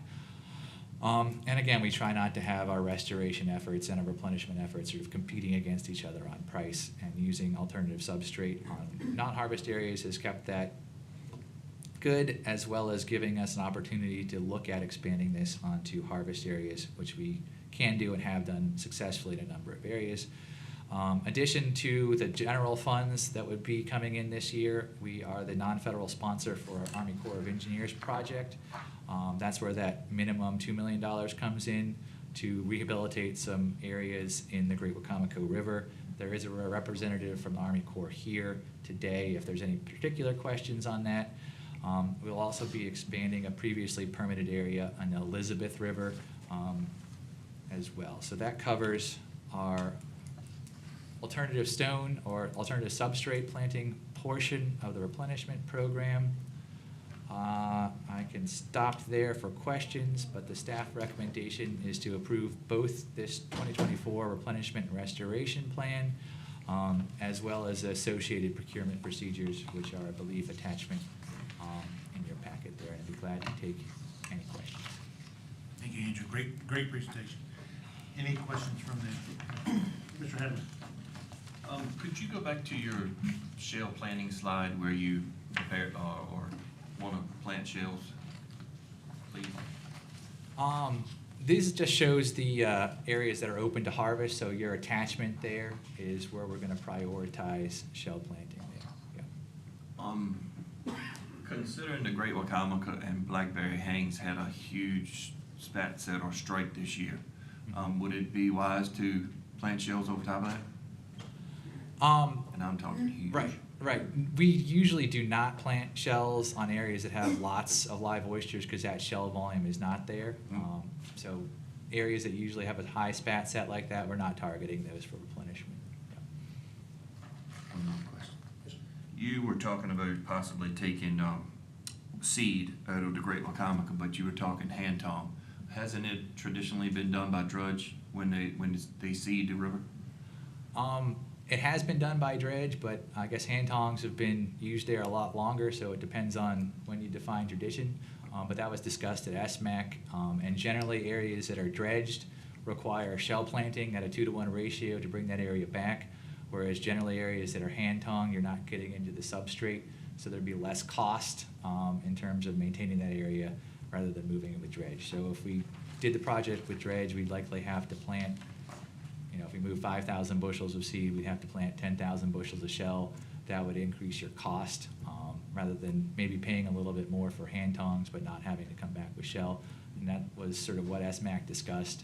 And again, we try not to have our restoration efforts and our replenishment efforts sort of competing against each other on price, and using alternative substrate on non-harvest areas has kept that good, as well as giving us an opportunity to look at expanding this onto harvest areas, which we can do and have done successfully in a number of areas. Addition to the general funds that would be coming in this year, we are the non-federal sponsor for our Army Corps of Engineers project. That's where that minimum $2 million comes in to rehabilitate some areas in the Great Wacomico River. There is a representative from the Army Corps here today if there's any particular questions on that. We'll also be expanding a previously permitted area on the Elizabeth River as well. So that covers our alternative stone or alternative substrate planting portion of the replenishment program. I can stop there for questions, but the staff recommendation is to approve both this 2024 replenishment and restoration plan, as well as the associated procurement procedures, which are, I believe, attachment in your packet there, and I'd be glad to take any questions. Thank you, Andrew. Great presentation. Any questions from the, Mr. Hedlund? Could you go back to your shell planting slide where you prepare or want to plant shells, please? This just shows the areas that are open to harvest, so your attachment there is where we're going to prioritize shell planting there. Yeah. Considering the Great Wacomico and Blackberry Hangs had a huge spat set or strike this year, would it be wise to plant shells over top of that? And I'm talking huge. Right. We usually do not plant shells on areas that have lots of live oysters because that shell volume is not there. So areas that usually have a high spat set like that, we're not targeting those for replenishment. You were talking about possibly taking seed out of the Great Wacomico, but you were talking hand tong. Hasn't it traditionally been done by dredge when they seed the river? It has been done by dredge, but I guess hand tongs have been used there a lot longer, so it depends on when you define tradition. But that was discussed at SMAC, and generally areas that are dredged require shell planting at a 2-to-1 ratio to bring that area back, whereas generally areas that are hand tong, you're not getting into the substrate, so there'd be less cost in terms of maintaining that area rather than moving it with dredge. So if we did the project with dredge, we'd likely have to plant, if we move 5,000 bushels of seed, we'd have to plant 10,000 bushels of shell. That would increase your cost rather than maybe paying a little bit more for hand tongs but not having to come back with shell. And that was sort of what SMAC discussed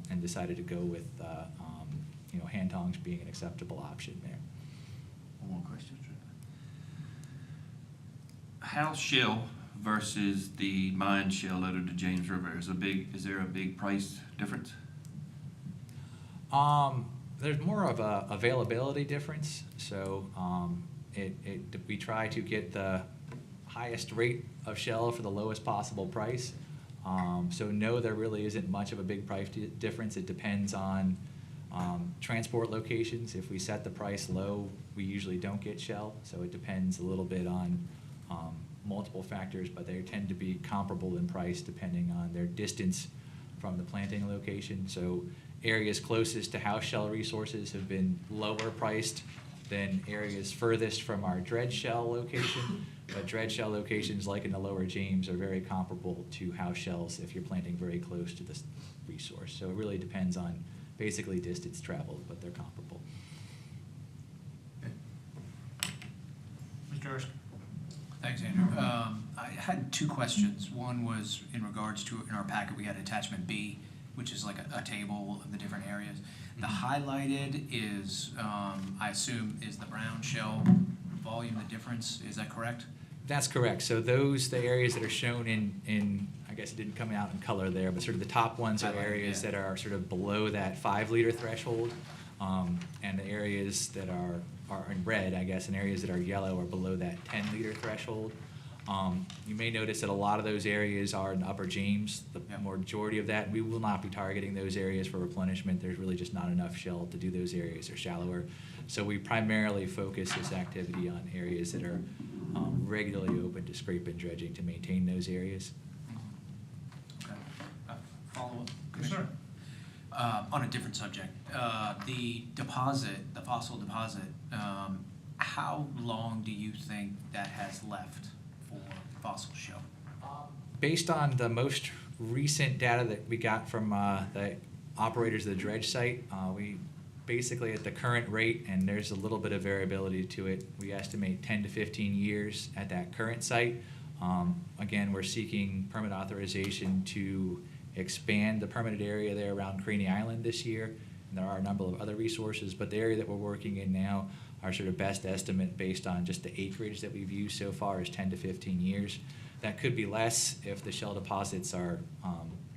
and decided to go with hand tongs being an acceptable option there. One more question. House shell versus the mine shell out of the James River, is there a big price difference? There's more of a availability difference. So we try to get the highest rate of shell for the lowest possible price. So no, there really isn't much of a big price difference. It depends on transport locations. If we set the price low, we usually don't get shell. So it depends a little bit on multiple factors, but they tend to be comparable in price depending on their distance from the planting location. So areas closest to house shell resources have been lower priced than areas furthest from our dredge shell location. But dredge shell locations like in the lower James are very comparable to house shells if you're planting very close to this resource. So it really depends on basically distance traveled, but they're comparable. Mr. Erskine. Thanks, Andrew. I had two questions. One was in regards to, in our packet, we had attachment B, which is like a table of the different areas. The highlighted is, I assume, is the brown shell volume, the difference. Is that correct? That's correct. So the areas that are shown in I guess it didn't come out in color there, but sort of the top ones are areas that are sort of below that 5-liter threshold, and the areas that are in red, I guess, and areas that are yellow are below that 10-liter threshold. You may notice that a lot of those areas are in Upper James, the majority of that. We will not be targeting those areas for replenishment. There's really just not enough shell to do those areas. They're shallower. So we primarily focus this activity on areas that are regularly open to scrape and dredging to maintain those areas. Follow-up? Yes, sir. On a different subject, the deposit, the fossil deposit, how long do you think that has left for fossil shell? Based on the most recent data that we got from the operators of the dredge site, we basically at the current rate, and there's a little bit of variability to it, we estimate 10 to 15 years at that current site. Again, we're seeking permit authorization to expand the permitted area there around Craney Island this year. And there are a number of other resources, but the area that we're working in now, our sort of best estimate based on just the acreage that we've used so far is 10 to 15 years. That could be less if the shell deposits are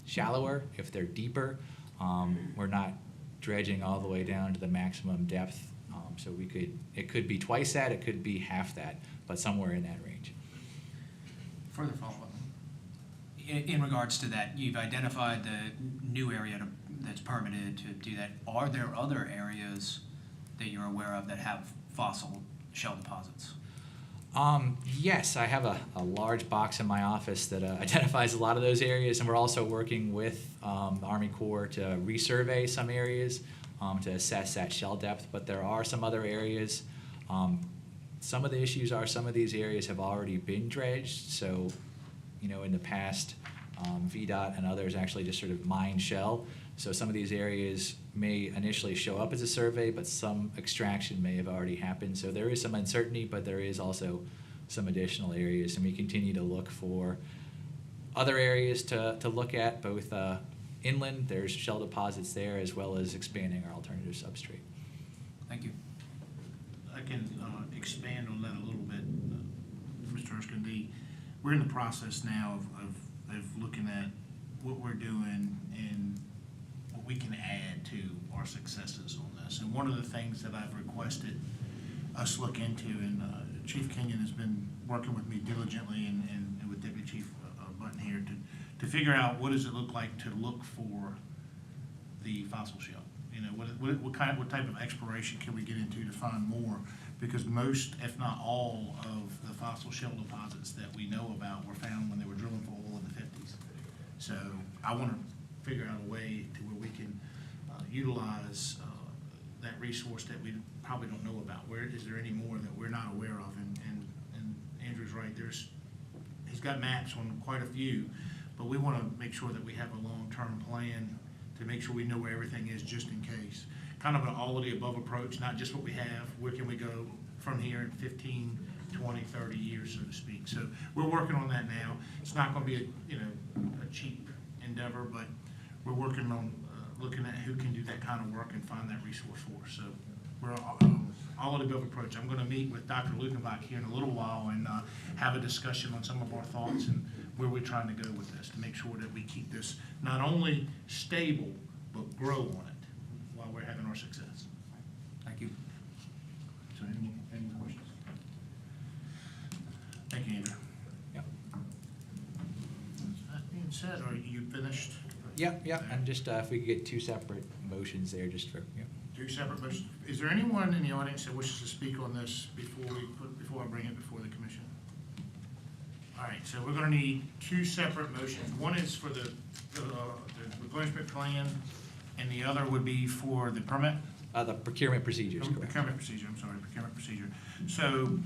shallower, if they're deeper. We're not dredging all the way down to the maximum depth. So it could be twice that, it could be half that, but somewhere in that range. Further follow-up. In regards to that, you've identified the new area that's permitted to do that. Are there other areas that you're aware of that have fossil shell deposits? Yes, I have a large box in my office that identifies a lot of those areas, and we're also working with the Army Corps to resurvey some areas to assess that shell depth, but there are some other areas. Some of the issues are some of these areas have already been dredged, so in the past, VDOT and others actually just sort of mine shell. So some of these areas may initially show up as a survey, but some extraction may have already happened. So there is some uncertainty, but there is also some additional areas, and we continue to look for other areas to look at, both inland, there's shell deposits there, as well as expanding our alternative substrate. Thank you. I can expand on that a little bit, Mr. Erskine. We're in the process now of looking at what we're doing and what we can add to our successes on this. And one of the things that I've requested us look into, and Chief Kenyon has been working with me diligently and with Deputy Chief Button here to figure out what does it look like to look for the fossil shell. What type of exploration can we get into to find more? Because most, if not all, of the fossil shell deposits that we know about were found when they were drilling for oil in the 50s. So I want to figure out a way to where we can utilize that resource that we probably don't know about. Where is there any more that we're not aware of? And Andrew's right. He's got maps on quite a few, but we want to make sure that we have a long-term plan to make sure we know where everything is just in case. Kind of an all-of-the-above approach, not just what we have, where can we go from here in 15, 20, 30 years, so to speak. So we're working on that now. It's not going to be a cheap endeavor, but we're working on looking at who can do that kind of work and find that resource for us. So we're all-of-the-above approach. I'm going to meet with Dr. Lukenbach here in a little while and have a discussion on some of our thoughts and where we're trying to go with this to make sure that we keep this not only stable, but grow on it while we're having our success. Thank you. So any more questions? Thank you, Andrew. Yep. That being said, are you finished? Yep, and just if we could get two separate motions there, just for, Two separate motions. Is there anyone in the audience that wishes to speak on this before I bring it before the commission? All right, so we're going to need two separate motions. One is for the replenishment plan, and the other would be for the permit? The procurement procedures, correct. Procurement procedure, I'm sorry, procurement procedure. So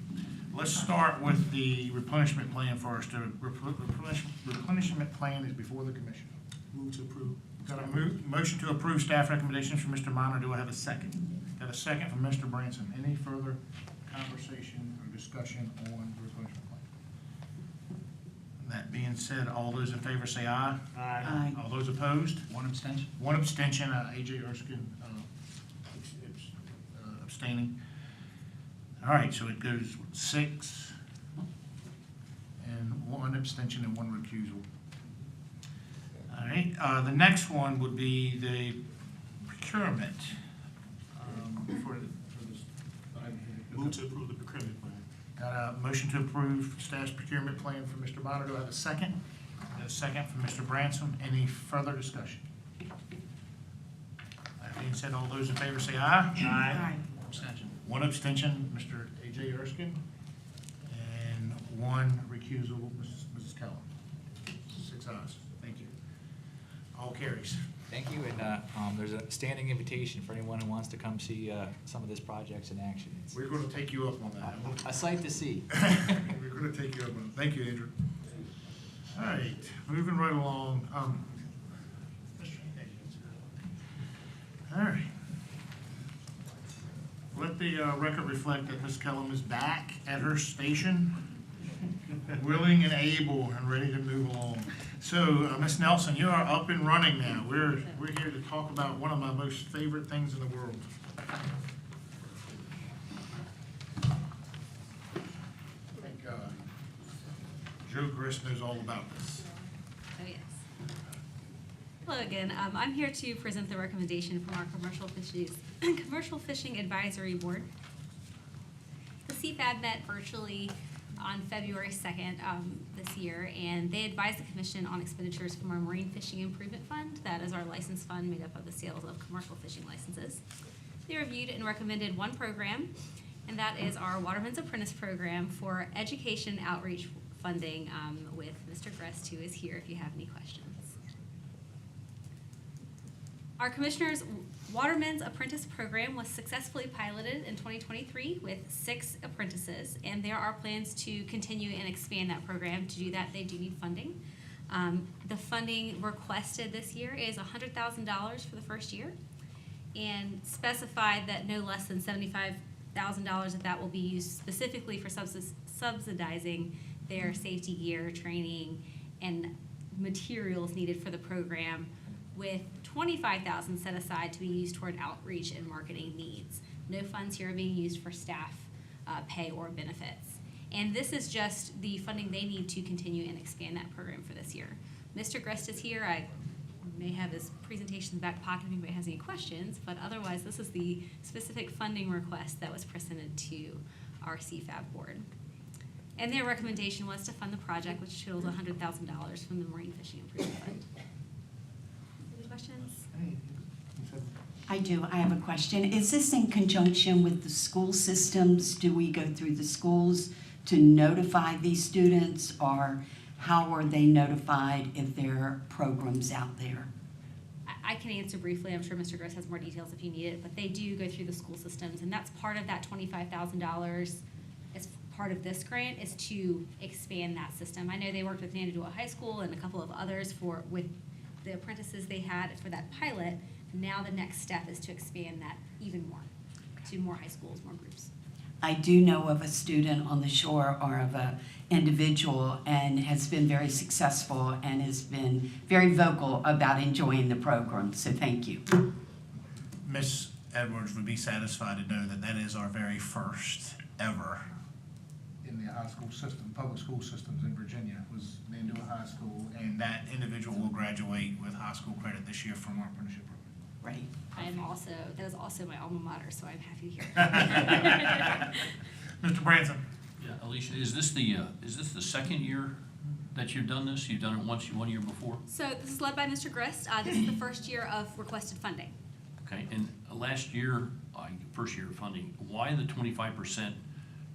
let's start with the replenishment plan first. The replenishment plan is before the commission. Move to approve. Got a motion to approve staff recommendations from Mr. Minor. Do I have a second? Got a second from Mr. Branson. Any further conversation or discussion on the replenishment plan? That being said, all those in favor say aye. Aye. All those opposed? One abstention? One abstention, A.J. Erskine abstaining. All right, so it goes 6 and one abstention and one recusal. All right, the next one would be the procurement. For this. Move to approve the procurement plan. Got a motion to approve staff's procurement plan for Mr. Bonner. Do I have a second? I have a second from Mr. Branson. Any further discussion? That being said, all those in favor say aye. Aye. Abstention. One abstention, Mr. A.J. Erskine, and one recusal, Mrs. Keller. 6 ayes. Thank you. All carries. Thank you, and there's a standing invitation for anyone who wants to come see some of this projects in action. It's We're going to take you up on that. a sight to see. We're going to take you up on it. Thank you, Andrew. All right, moving right along. All right. Let the record reflect that Ms. Kellum is back at her station, willing and able and ready to move along. So, Ms. Nelson, you are up and running now. We're here to talk about one of my most favorite things in the world. I think Joe Grist knows all about this. Oh, yes. Hello again. I'm here to present the recommendation from our Commercial Fishing Advisory Board. The CFAB met virtually on February 2nd this year, and they advised the commission on expenditures from our Marine Fishing Improvement Fund. That is our license fund made up of the sales of commercial fishing licenses. They reviewed and recommended one program, and that is our Waterman's Apprentice Program for education outreach funding with Mr. Grest, who is here if you have any questions. Our Commissioner's Waterman's Apprentice Program was successfully piloted in 2023 with 6 apprentices, and there are plans to continue and expand that program. To do that, they do need funding. The funding requested this year is $100,000 for the first year, and specified that no less than $75,000 of that will be used specifically for subsidizing their safety gear, training, and materials needed for the program, with $25,000 set aside to be used toward outreach and marketing needs. No funds here are being used for staff pay or benefits. And this is just the funding they need to continue and expand that program for this year. Mr. Grest is here. I may have his presentation in the back pocket if anybody has any questions, but otherwise this is the specific funding request that was presented to our CFAB board. And their recommendation was to fund the project, which totals $100,000 from the Marine Fishing Improvement Fund. Any questions? I do. I have a question. Is this in conjunction with the school systems? Do we go through the schools to notify these students, or how are they notified if there are programs out there? I can answer briefly. I'm sure Mr. Gross has more details if you need it, but they do go through the school systems, and that's part of that $25,000 as part of this grant, is to expand that system. I know they worked with Nantadoa High School and a couple of others with the apprentices they had for that pilot. Now the next step is to expand that even more to more high schools, more groups. I do know of a student on the shore, or of an individual, and has been very successful and has been very vocal about enjoying the program, so thank you. Ms. Edwards would be satisfied to know that that is our very first ever in the high school system, public school systems in Virginia, was Nantadoa High School, and that individual will graduate with high school credit this year from our apprenticeship program. Right. That is also my alma mater, so I'm happy to hear it. Mr. Branson? Yeah, Alicia, is this the second year that you've done this? You've done it one year before? So this is led by Mr. Grist. This is the first year of requested funding. Okay, and last year, first year of funding, why the 25%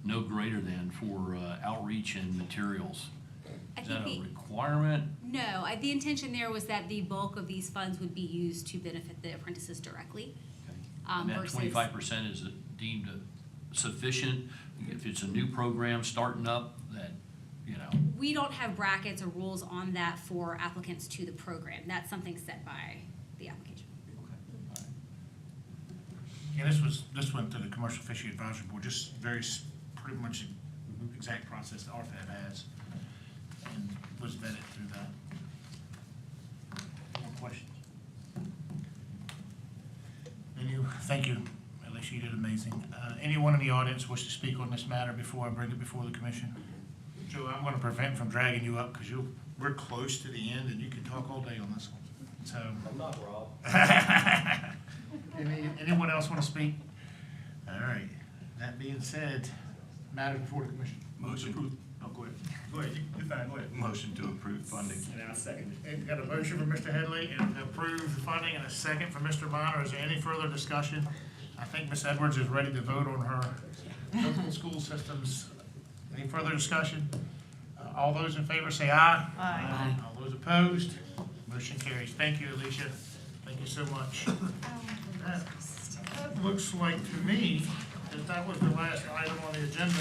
no greater than for outreach and materials? Is that a requirement? No, the intention there was that the bulk of these funds would be used to benefit the apprentices directly. And that Versus 25% is deemed sufficient if it's a new program starting up, that, you know? We don't have brackets or rules on that for applicants to the program. That's something set by the application. Yeah, this went to the Commercial Fishing Advisory Board, just pretty much exact process that RFAB has, and was vetted through that. More questions? Thank you, Alicia, you did amazing. Anyone in the audience wish to speak on this matter before I bring it before the commission? Joe, I'm going to prevent from dragging you up, because we're close to the end, and you can talk all day on this one. So. I'm not Rob. Anyone else want to speak? All right. That being said, matters before the commission. Motion. Oh, go ahead. Go ahead, you're fine, go ahead. Motion to approve funding. And I second it. Okay, got a motion from Mr. Headley and to approve the funding and a second from Mr. Bonner. Is there any further discussion? I think Ms. Edwards is ready to vote on her local school systems. Any further discussion? All those in favor say aye. Aye. All those opposed? Motion carries. Thank you, Alicia. Thank you so much. That looks like to me that was the last item on the agenda.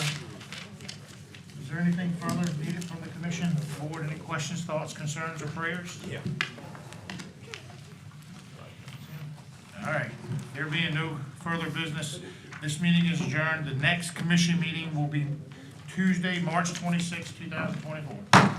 Is there anything further needed from the commission, board? Any questions, thoughts, concerns, or prayers? Yeah. All right, there being no further business, this meeting is adjourned. The next commission meeting will be Tuesday, March 26, 2024.